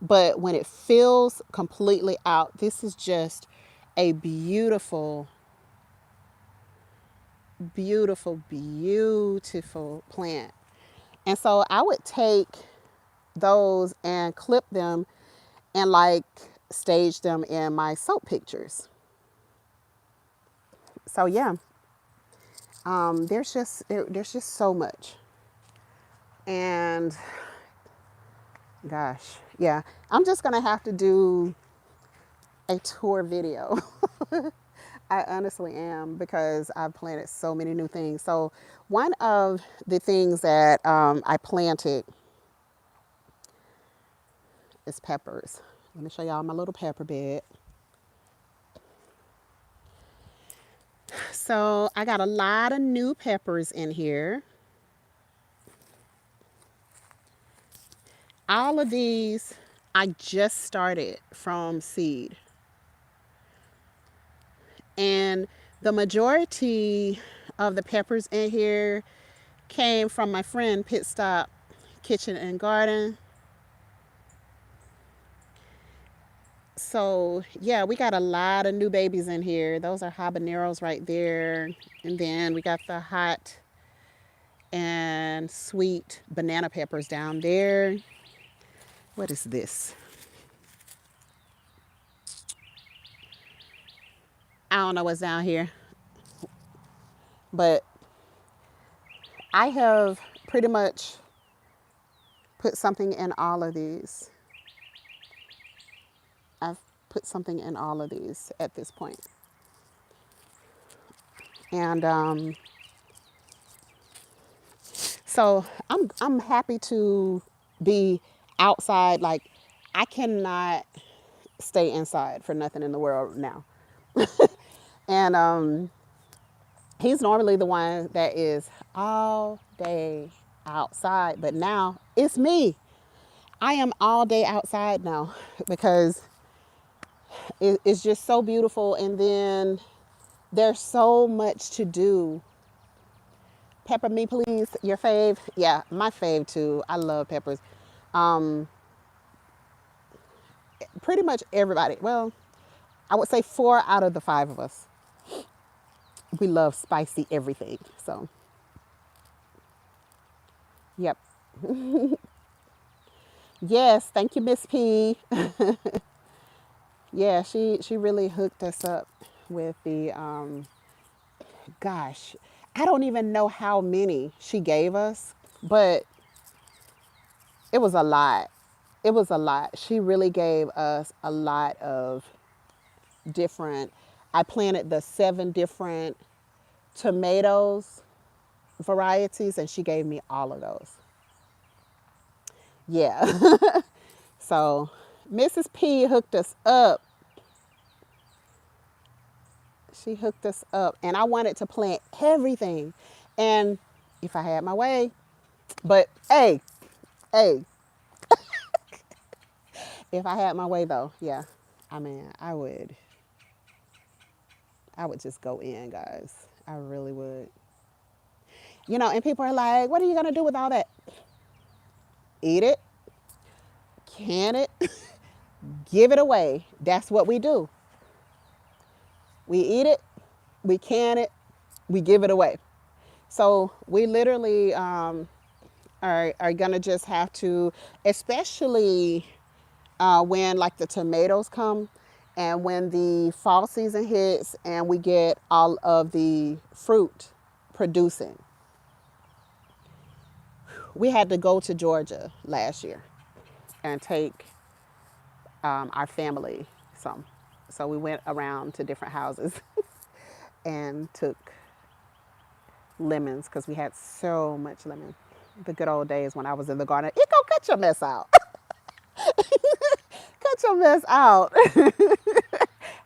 Speaker 1: But when it fills completely out, this is just a beautiful, beautiful, beautiful plant. And so I would take those and clip them and like stage them in my soap pictures. So yeah, there's just so much. And gosh, yeah, I'm just gonna have to do a tour video. I honestly am because I've planted so many new things. So one of the things that I planted is peppers. Let me show y'all my little pepper bed. So I got a lot of new peppers in here. All of these I just started from seed. And the majority of the peppers in here came from my friend Pit Stop Kitchen and Garden. So yeah, we got a lot of new babies in here. Those are habaneros right there. And then we got the hot and sweet banana peppers down there. What is this? I don't know what's down here, but I have pretty much put something in all of these. I've put something in all of these at this point. And so I'm happy to be outside. Like I cannot stay inside for nothing in the world now. And he's normally the one that is all day outside, but now it's me. I am all day outside now because it's just so beautiful. And then there's so much to do. Pepper me, please. Your fave? Yeah, my fave too. I love peppers. Um, Pretty much everybody. Well, I would say 4 out of the 5 of us, we love spicy everything. So, yep. Yes, thank you, Miss P. Yeah, she really hooked us up with the gosh, I don't even know how many she gave us, but it was a lot. It was a lot. She really gave us a lot of different. I planted the 7 different tomatoes varieties, and she gave me all of those. Yeah. So Mrs. P hooked us up. She hooked us up, and I wanted to plant everything. And if I had my way, but hey, if I had my way though, yeah, I mean, I would just go in, guys. I really would. And people are like, what are you going to do with all that? Eat it, can it, give it away. That's what we do. We eat it, we can it, we give it away. So we literally are going to just have to, especially when like the tomatoes come and when the fall season hits and we get all of the fruit producing. We had to go to Georgia last year and take our family some. So we went around to different houses and took lemons because we had so much lemon. The good old days when I was in the garden. It go cut your mess out. Cut your mess out.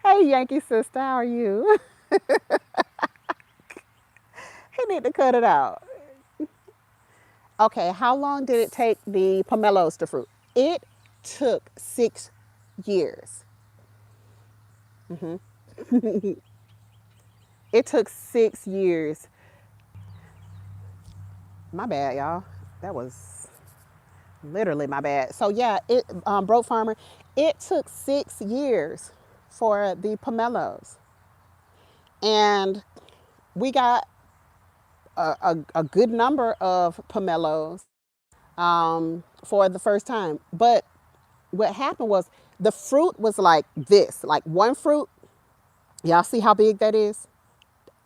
Speaker 1: Hey, Yankee sister, how are you? He need to cut it out. Okay, how long did it take the pomelos to fruit? It took 6 years. It took 6 years. My bad, y'all. That was literally my bad. So yeah, it broke farmer. It took 6 years for the pomelos, and we got a good number of pomelos for the first time. But what happened was the fruit was like this, like one fruit. Y'all see how big that is?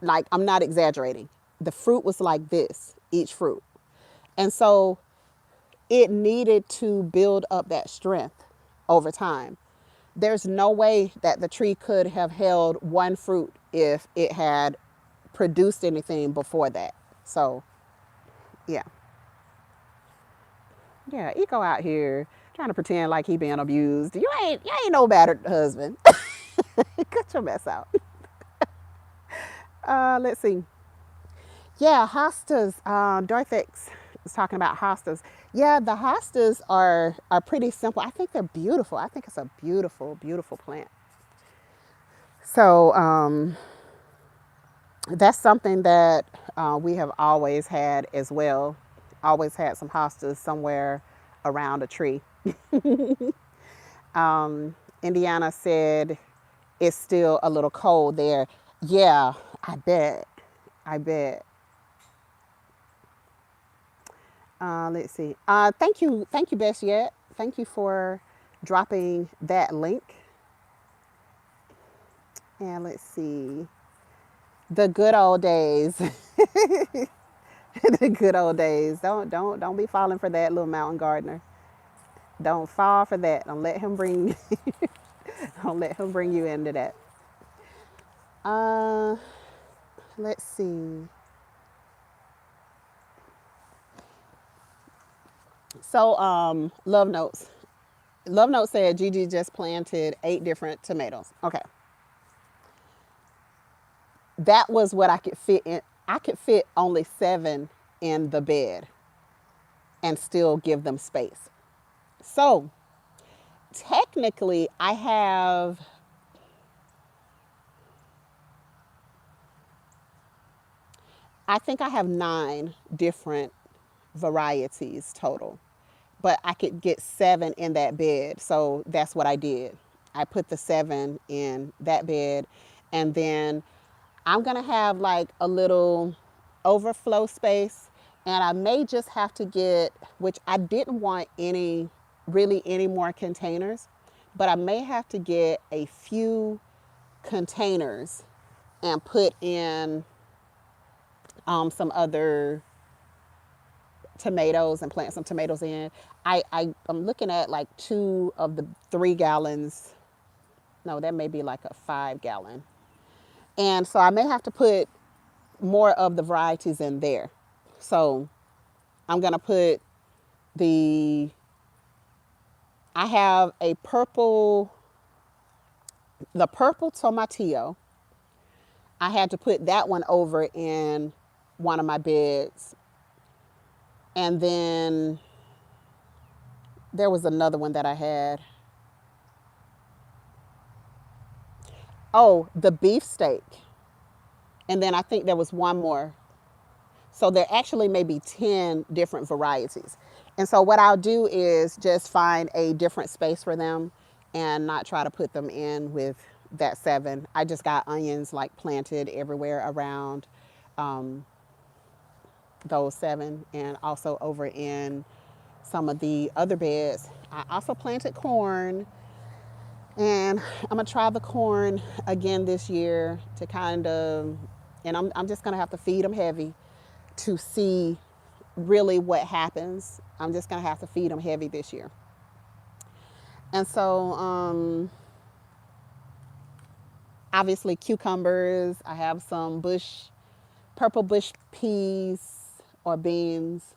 Speaker 1: Like, I'm not exaggerating. The fruit was like this, each fruit. And so it needed to build up that strength over time. There's no way that the tree could have held one fruit if it had produced anything before that. So, yeah. Yeah, he go out here trying to pretend like he being abused. You ain't no battered husband. Cut your mess out. Let's see. Yeah, hostas. Dorthix is talking about hostas. Yeah, the hostas are pretty simple. I think they're beautiful. I think it's a beautiful, beautiful plant. So that's something that we have always had as well. Always had some hostas somewhere around a tree. Indiana said it's still a little cold there. Yeah, I bet. I bet. Let's see. Thank you, Best Yet. Thank you for dropping that link. And let's see. The good old days. The good old days. Don't be falling for that, little mountain gardener. Don't fall for that. Don't let him bring. Don't let him bring you into that. Uh, let's see. So, love notes. Love note said Gigi just planted 8 different tomatoes. Okay, that was what I could fit in. I could fit only 7 in the bed and still give them space. So, technically, I think I have 9 different varieties total, but I could get 7 in that bed. So that's what I did. I put the 7 in that bed. And then I'm going to have like a little overflow space. And I may just have to get, which I didn't want any more containers, but I may have to get a few containers and put in some other tomatoes and plant some tomatoes in. I'm looking at like 2 of the 3 gallons. No, that may be like a 5 gallon. And so I may have to put more of the varieties in there. So I'm going to put the, I have the purple tomatillo. I had to put that one over in one of my beds. And then there was another one that I had. Oh, the beefsteak. And then I think there was one more. So there actually may be 10 different varieties. And so what I'll do is just find a different space for them and not try to put them in with that 7. I just got onions like planted everywhere around those 7, and also over in some of the other beds. I also planted corn, and I'm gonna try the corn again this year to kind of, and I'm just gonna have to feed them heavy to see really what happens. I'm just gonna have to feed them heavy this year. And so, obviously cucumbers. I have some purple bush peas or beans.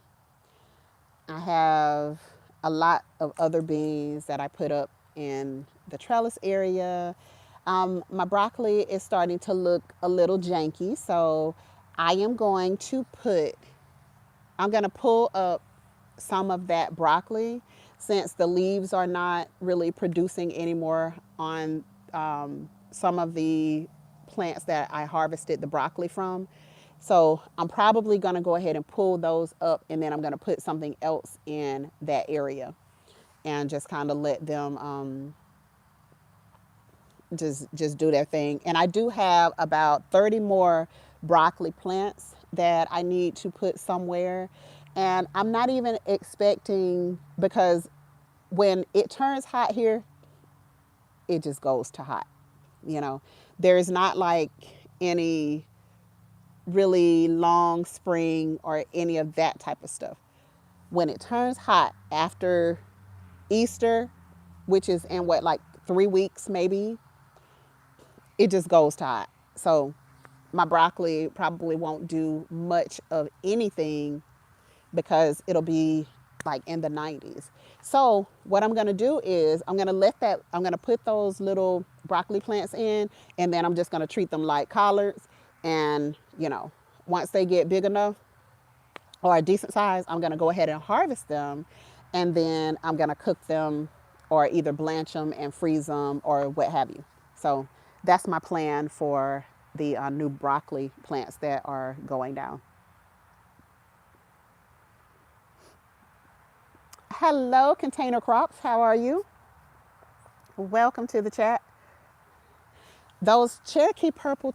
Speaker 1: I have a lot of other beans that I put up in the trellis area. My broccoli is starting to look a little janky, so I am going to I'm going to pull up some of that broccoli since the leaves are not really producing anymore on some of the plants that I harvested the broccoli from. So I'm probably going to go ahead and pull those up, and then I'm going to put something else in that area and just kind of let them just do their thing. And I do have about 30 more broccoli plants that I need to put somewhere. And I'm not even expecting, because when it turns hot here, it just goes to hot. You know, there's not like any really long spring or any of that type of stuff. When it turns hot after Easter, which is in what, like 3 weeks maybe, it just goes to hot. So my broccoli probably won't do much of anything because it'll be like in the 90s. So what I'm gonna do is I'm gonna put those little broccoli plants in, and then I'm just gonna treat them like collards. And once they get big enough or a decent size, I'm gonna go ahead and harvest them, and then I'm gonna cook them or either blanch them and freeze them or what have you. So that's my plan for the new broccoli plants that are going down. Hello, Container Crops. How are you? Welcome to the chat. Those Cherokee purple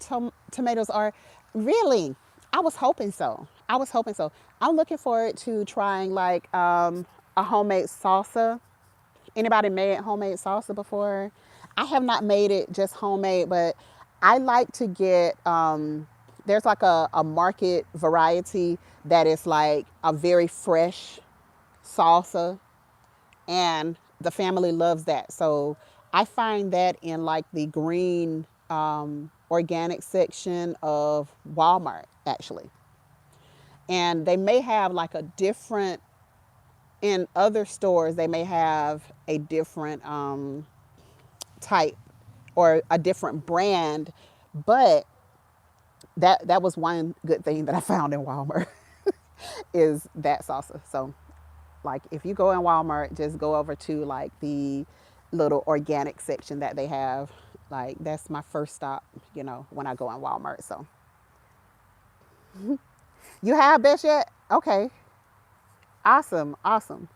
Speaker 1: tomatoes are really, I was hoping so. I was hoping so. I'm looking forward to trying like a homemade salsa. Anybody made homemade salsa before? I have not made it just homemade, but I like to get, there's like a market variety that is like a very fresh salsa, and the family loves that. So I find that in like the green organic section of Walmart actually, and they may have like a different, in other stores they may have a different type or a different brand, but that was one good thing that I found in Walmart is that salsa. So like if you go in Walmart, just go over to like the little organic section that they have. Like that's my first stop, when I go in Walmart. So you have best yet? Okay. Awesome. Awesome.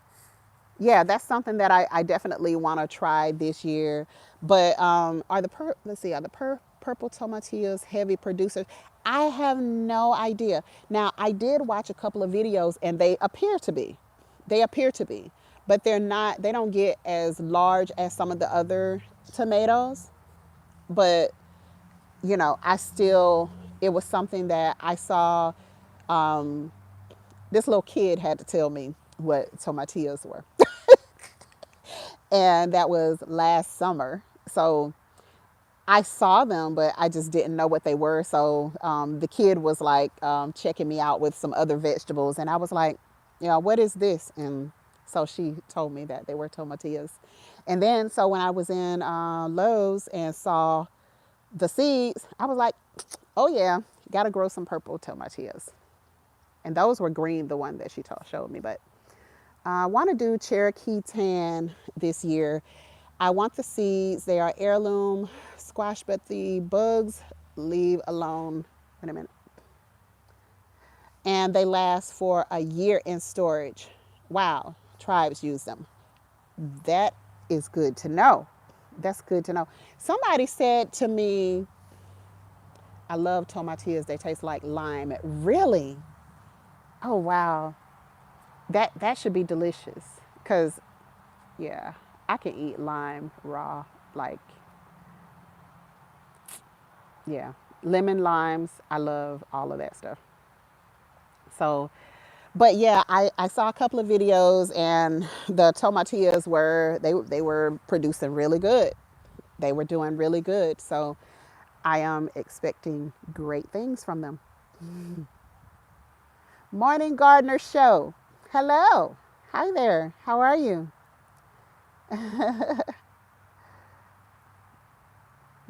Speaker 1: Yeah, that's something that I definitely want to try this year. But are the let's see, are the purple tomatillos heavy producers? I have no idea. Now I did watch a couple of videos, and they appear to be, but they're not. They don't get as large as some of the other tomatoes. But I still, it was something that I saw. This little kid had to tell me what tomatillos were, and that was last summer. So I saw them, but I just didn't know what they were. So the kid was like checking me out with some other vegetables, and I was like, what is this? And so she told me that they were tomatillos. And then, so when I was in Lowe's and saw the seeds, I was like, oh yeah, got to grow some purple tomatillos. And those were green, the one that she showed me. But I want to do Cherokee tan this year. I want the seeds. They are heirloom squash, but the bugs leave alone. Wait a minute. And they last for a year in storage. Wow, tribes use them. That is good to know. That's good to know. Somebody said to me, I love tomatillos. They taste like lime. Really? Oh, wow. That should be delicious. Because, yeah, I can eat lime raw. Like, yeah, lemon limes. I love all of that stuff. So, but yeah, I saw a couple of videos, and the tomatillas they were producing really good. They were doing really good. So I am expecting great things from them. Morning Gardener Show. Hello. Hi there. How are you?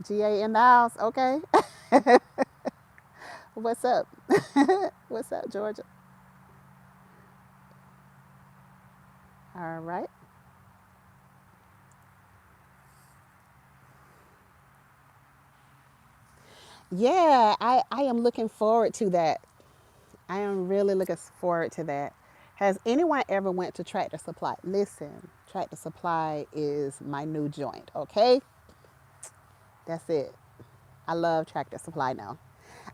Speaker 1: GA in the house. Okay. What's up? What's up, Georgia? All right. Yeah, I am looking forward to that. I am really looking forward to that. Has anyone ever went to Tractor Supply? Listen, Tractor Supply is my new joint, okay? That's it. I love Tractor Supply now.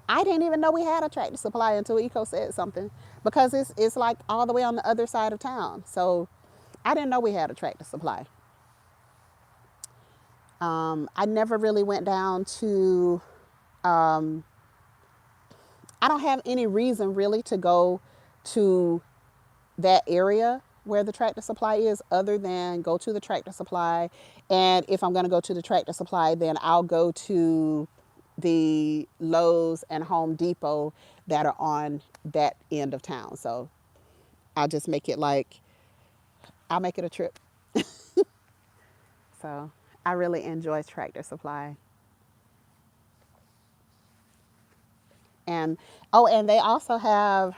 Speaker 1: I didn't even know we had a Tractor Supply until Eco said something, because it's like all the way on the other side of town. So I didn't know we had a Tractor Supply. I never really went down to, I don't have any reason really to go to that area where the Tractor Supply is, other than go to the Tractor Supply. And if I'm going to go to the Tractor Supply, then I'll go to the Lowe's and Home Depot that are on that end of town. So I'll just make it like, I'll make it a trip. So I really enjoy Tractor Supply. And oh, and they also have,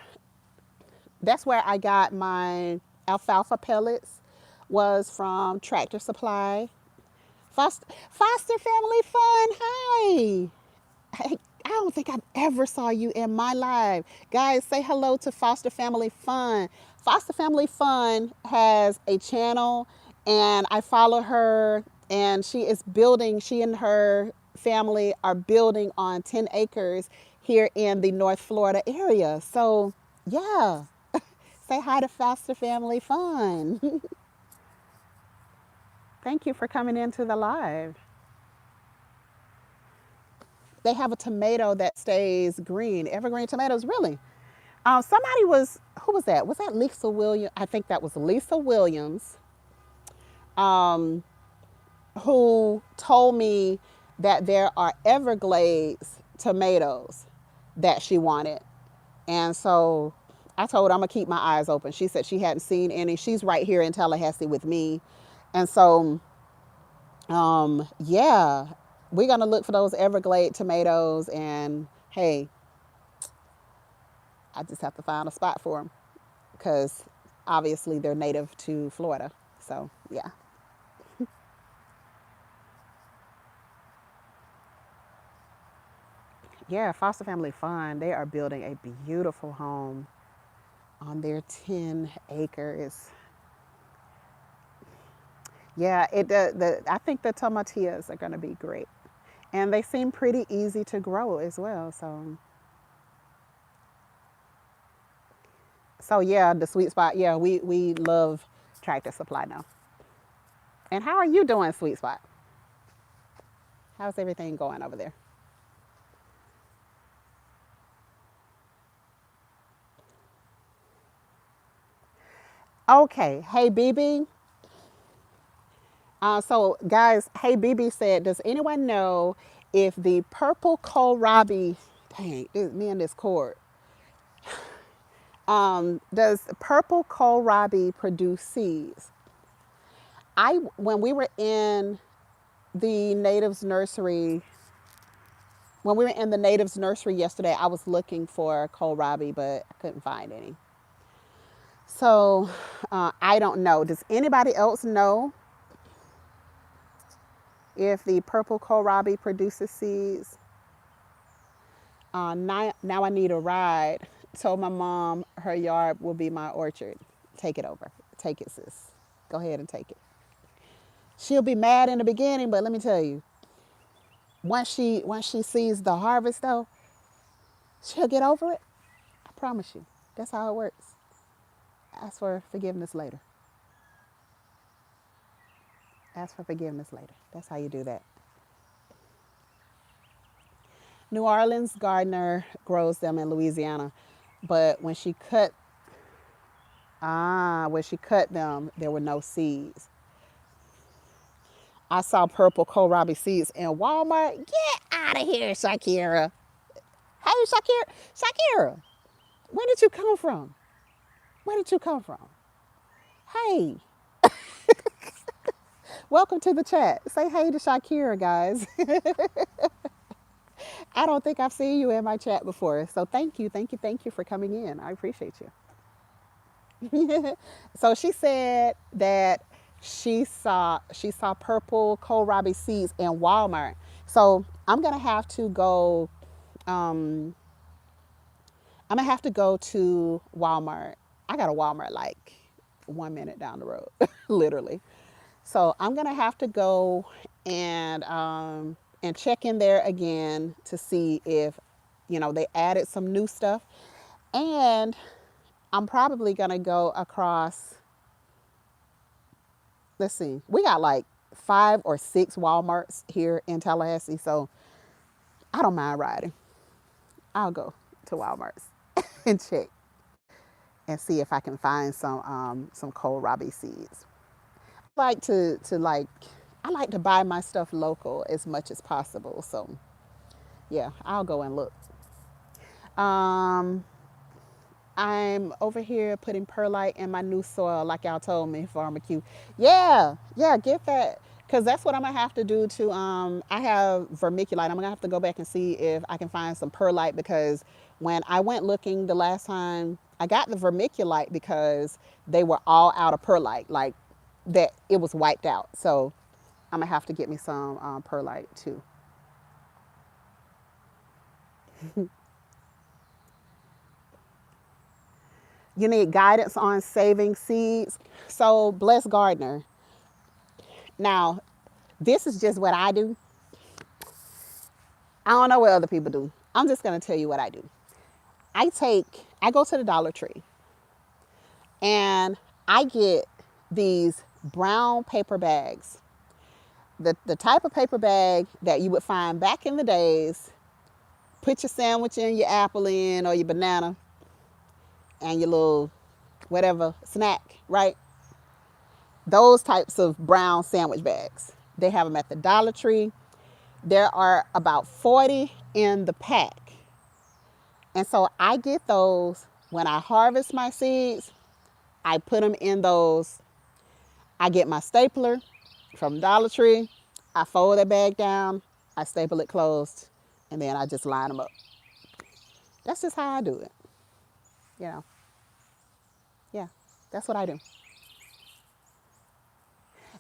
Speaker 1: that's where I got my alfalfa pellets, was from Tractor Supply. Foster Family Fun. Hi. I don't think I've ever saw you in my life. Guys, say hello to Foster Family Fun. Foster Family Fun has a channel, and I follow her, and she and her family are building on 10 acres here in the North Florida area. So, yeah. Say hi to Foster Family Fun. Thank you for coming into the live. They have a tomato that stays green, evergreen tomatoes, really. Somebody was, who was that? Was that Lisa Williams? I think that was Lisa Williams, um, who told me that there are Everglades tomatoes that she wanted. And so I told her I'm going to keep my eyes open. She said she hadn't seen any. She's right here in Tallahassee with me. And so, yeah, we're going to look for those Everglade tomatoes. And hey, I just have to find a spot for them, because obviously they're native to Florida. So, yeah. Yeah, Foster Family Fun. They are building a beautiful home on their 10 acres. Yeah, I think the tomatillas are going to be great. And they seem pretty easy to grow as well. So yeah, the sweet spot. Yeah, we love Tractor Supply now. And how are you doing, Sweet Spot? How's everything going over there? Okay. Hey, BB. So, guys, hey, BB said, does anyone know if the purple kohlrabi, dang, me and this cord, does purple kohlrabi produce seeds? When we were in the natives nursery, when we were in the natives nursery yesterday, I was looking for kohlrabi, but I couldn't find any. So, I don't know. Does anybody else know if the purple kohlrabi produces seeds? Now I need a ride. Told my mom her yard will be my orchard. Take it over. Take it, sis. Go ahead and take it. She'll be mad in the beginning, but let me tell you, once she sees the harvest though, she'll get over it. I promise you. That's how it works. Ask for forgiveness later. Ask for forgiveness later. That's how you do that. New Orleans gardener grows them in Louisiana, but when she cut them, there were no seeds. I saw purple kohlrabi seeds in Walmart. Get out of here, Shakira. Hey, Shakira. Shakira, where did you come from? Where did you come from? Hey, welcome to the chat. Say hey to Shakira, guys. I don't think I've seen you in my chat before. So thank you, thank you, thank you for coming in. I appreciate you. So she said that she saw purple kohlrabi seeds in Walmart. So um, I'm gonna have to go to Walmart. I got a Walmart like 1 minute down the road, literally. So I'm gonna have to go and check in there again to see if they added some new stuff, and I'm probably gonna go across. Let's see, we got like 5 or 6 Walmarts here in Tallahassee, so I don't mind riding. I'll go to Walmart's and check and see if I can find some kohlrabi seeds. Like to like I like to buy my stuff local as much as possible. So yeah, I'll go and look. Um, I'm over here putting perlite in my new soil, like y'all told me, Farmer Q. Yeah, yeah, get that, cause that's what I'm gonna have to do to. I have vermiculite. I'm gonna have to go back and see if I can find some perlite because when I went looking the last time, I got the vermiculite because they were all out of perlite, like that it was wiped out. So I'm gonna have to get me some perlite too. You need guidance on saving seeds. So bless gardener. Now, this is just what I do. I don't know what other people do. I'm just gonna tell you what I do. I take I go to the Dollar Tree and I get these brown paper bags. The type of paper bag that you would find back in the days. Put your sandwich in, your apple in, or your banana, and your little whatever snack, right? Those types of brown sandwich bags. They have them at the Dollar Tree. There are about 40 in the pack. And so I get those when I harvest my seeds. I put them in those. I get my stapler from Dollar Tree. I fold that bag down. I staple it closed. And then I just line them up. That's just how I do it. You know, yeah, that's what I do.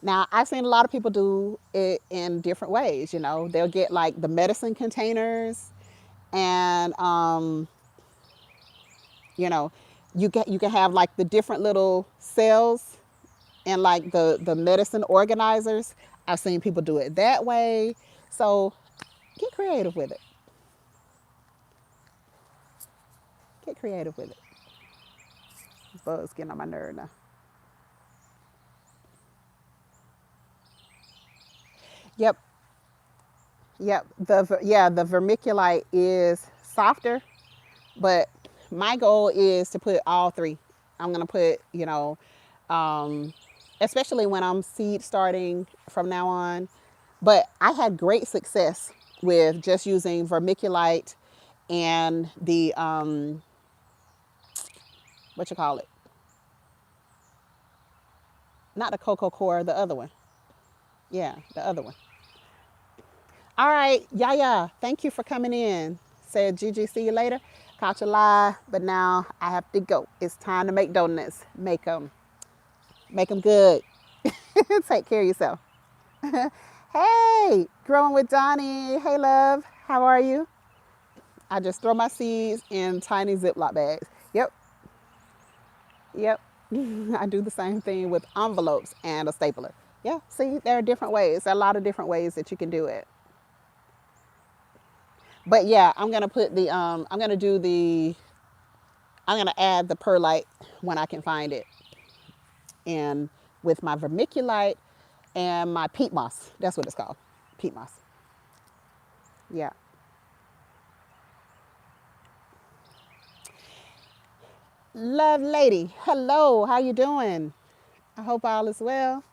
Speaker 1: Now, I've seen a lot of people do it in different ways. They'll get like the medicine containers, and you know, you can have like the different little cells. and like the medicine organizers. I've seen people do it that way. So get creative with it. Get creative with it. Buzz getting on my nerve now. Yep, yep. The vermiculite is softer, but my goal is to put all three. I'm gonna put, um, especially when I'm seed starting from now on. But I had great success with just using vermiculite and the what you call it? Not the cocoa core, the other one. Yeah, the other one. All right, Yaya, thank you for coming in. Said Gigi, see you later. Caught you live, but now I have to go. It's time to make donuts. Make them good. Take care of yourself. Hey, growing with Donnie. Hey, love. How are you? I just throw my seeds in tiny Ziploc bags. Yep, yep. I do the same thing with envelopes and a stapler. Yeah, see, there are different ways. There are a lot of different ways that you can do it. But yeah, I'm gonna do the, I'm gonna add the perlite when I can find it, and with my vermiculite and my peat moss. That's what it's called, peat moss. Yeah. Love lady, hello. How you doing? I hope all is well.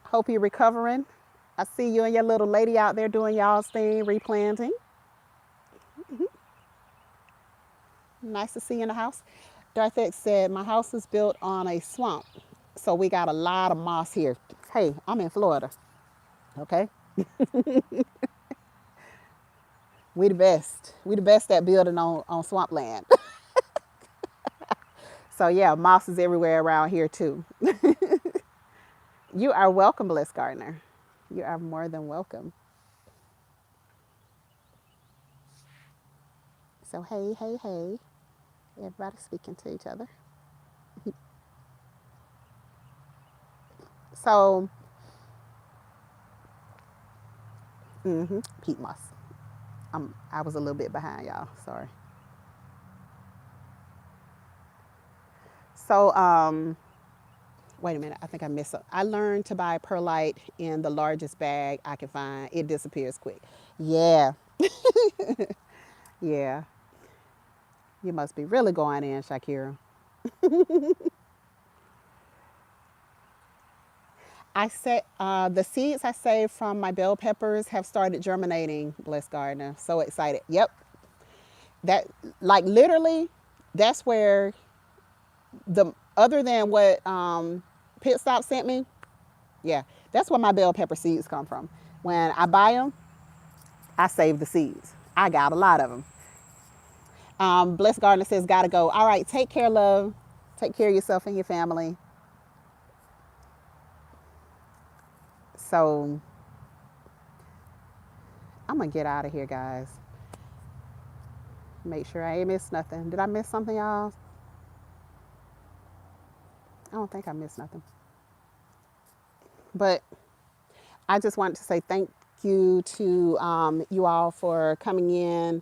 Speaker 1: Hope you're recovering. I see you and your little lady out there doing y'all's thing, replanting. Nice to see you in the house. Darth said, my house is built on a swamp, so we got a lot of moss here. Hey, I'm in Florida, okay? We the best. We the best at building on swampland. So yeah, moss is everywhere around here too. You are welcome, Bliss Gardner. You are more than welcome. So hey, hey, hey. Everybody speaking to each other. So, peat moss. I was a little bit behind y'all. Sorry. So, wait a minute. I think I missed something. I learned to buy perlite in the largest bag I can find. It disappears quick. Yeah, yeah. You must be really going in, Shakira. I said the seeds I saved from my bell peppers have started germinating. Bless Gardner. So excited. Yep. That, like, literally, that's where the, other than what Pit Stop sent me, yeah, that's where my bell pepper seeds come from. When I buy them, I save the seeds. I got a lot of them. Bless Gardner says, gotta go. All right, take care, love. Take care of yourself and your family. So I'm gonna get out of here, guys. Make sure I ain't missed nothing. Did I miss something, y'all? I don't think I missed nothing. But I just wanted to say thank you to you all for coming in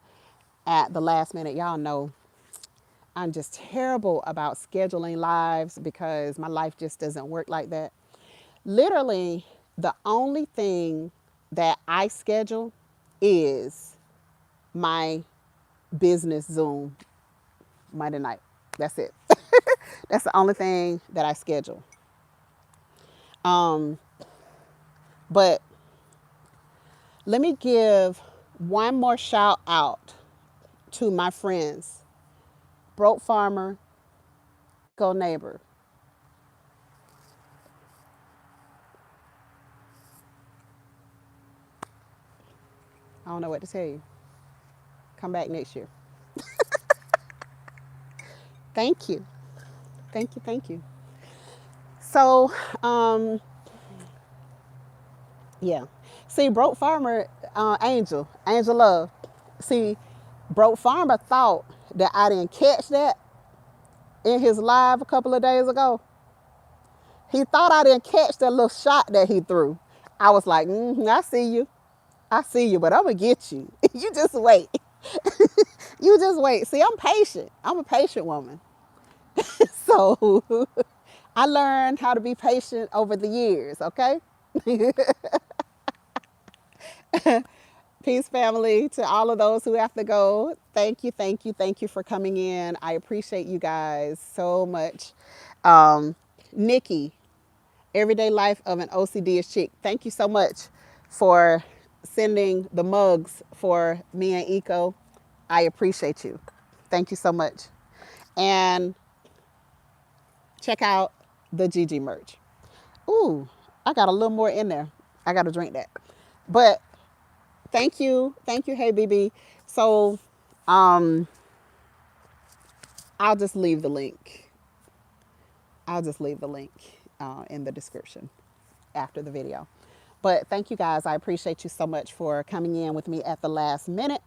Speaker 1: at the last minute. Y'all know I'm just terrible about scheduling lives because my life just doesn't work like that. Literally, the only thing that I schedule is my business Zoom Monday night. That's it. That's the only thing that I schedule. Um, but let me give one more shout out to my friends, Broke Farmer, Go Neighbor. I don't know what to tell you. Come back next year. Thank you. Thank you. Thank you. So, yeah. See, Broke Farmer, Angel Love. See, Broke Farmer thought that I didn't catch that in his live a couple of days ago. He thought I didn't catch that little shot that he threw. I was like, I see you. I see you, but I'm going to get you. You just wait. You just wait. See, I'm patient. I'm a patient woman. So I learned how to be patient over the years, okay? Peace, family, to all of those who have to go. Thank you, thank you, thank you for coming in. I appreciate you guys so much. Nikki, Everyday Life of an OCD is Chic. Thank you so much for sending the mugs for me and Eco. I appreciate you. Thank you so much. And check out the Gigi merch. Ooh, I got a little more in there. I got to drink that. But thank you, hey BB. So, um, I'll just leave the link. I'll just leave the link in the description after the video. But thank you guys. I appreciate you so much for coming in with me at the last minute.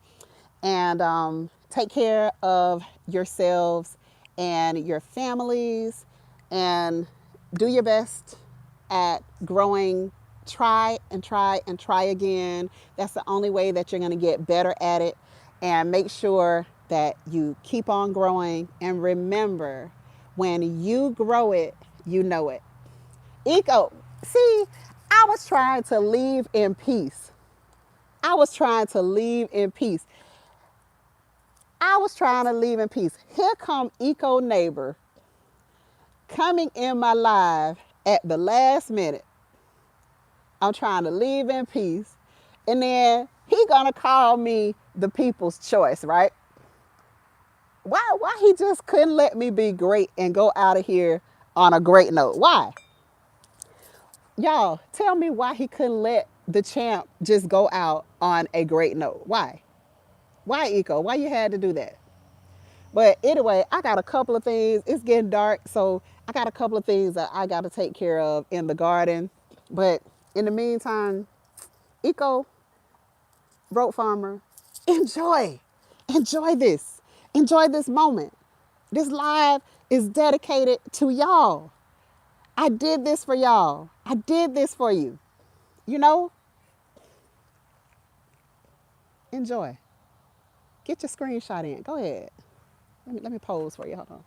Speaker 1: And take care of yourselves and your families. And do your best at growing. Try and try and try again. That's the only way that you're going to get better at it. And make sure that you keep on growing. And remember, when you grow it, you know it. Eco, see, I was trying to leave in peace. I was trying to leave in peace. I was trying to leave in peace. Here come Eco Neighbor coming in my live at the last minute. I'm trying to leave in peace. And then he gonna call me the people's choice, right? Why he just couldn't let me be great and go out of here on a great note? Why? Y'all, tell me why he couldn't let the champ just go out on a great note. Why? Why, Eco? Why you had to do that? But anyway, I got a couple of things. It's getting dark, so I got a couple of things that I got to take care of in the garden. But in the meantime, Eco, Rope Farmer, enjoy. Enjoy this. Enjoy this moment. This live is dedicated to y'all. I did this for y'all. I did this for you. You know, enjoy. Get your screenshot in. Go ahead. Let me pose for you. Hold on.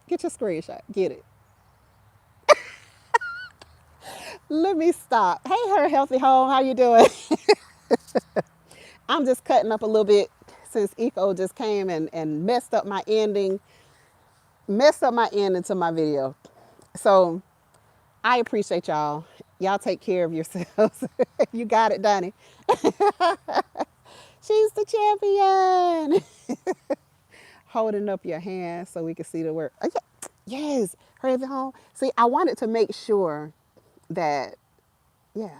Speaker 1: Get your screenshot. Get it. Let me stop. Hey, her healthy home. How you doing? I'm just cutting up a little bit since Eco just came and messed up my ending to my video. So I appreciate y'all. Y'all take care of yourselves. You got it, Donnie. She's the champion. Holding up your hand so we can see the word. Oh, yeah. Yes, her at home. See, I wanted to make sure that, yeah,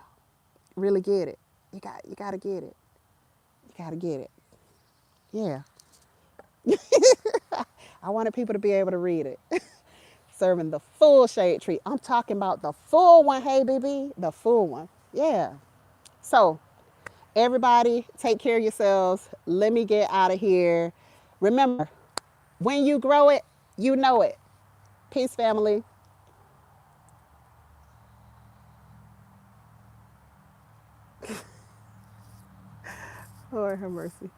Speaker 1: really get it. You gotta get it. You gotta get it. Yeah. I wanted people to be able to read it. Serving the full shade tree. I'm talking about the full one, hey BB, the full one. Yeah. So everybody take care of yourselves. Let me get out of here. Remember, when you grow it, you know it. Peace, family. Lord have mercy.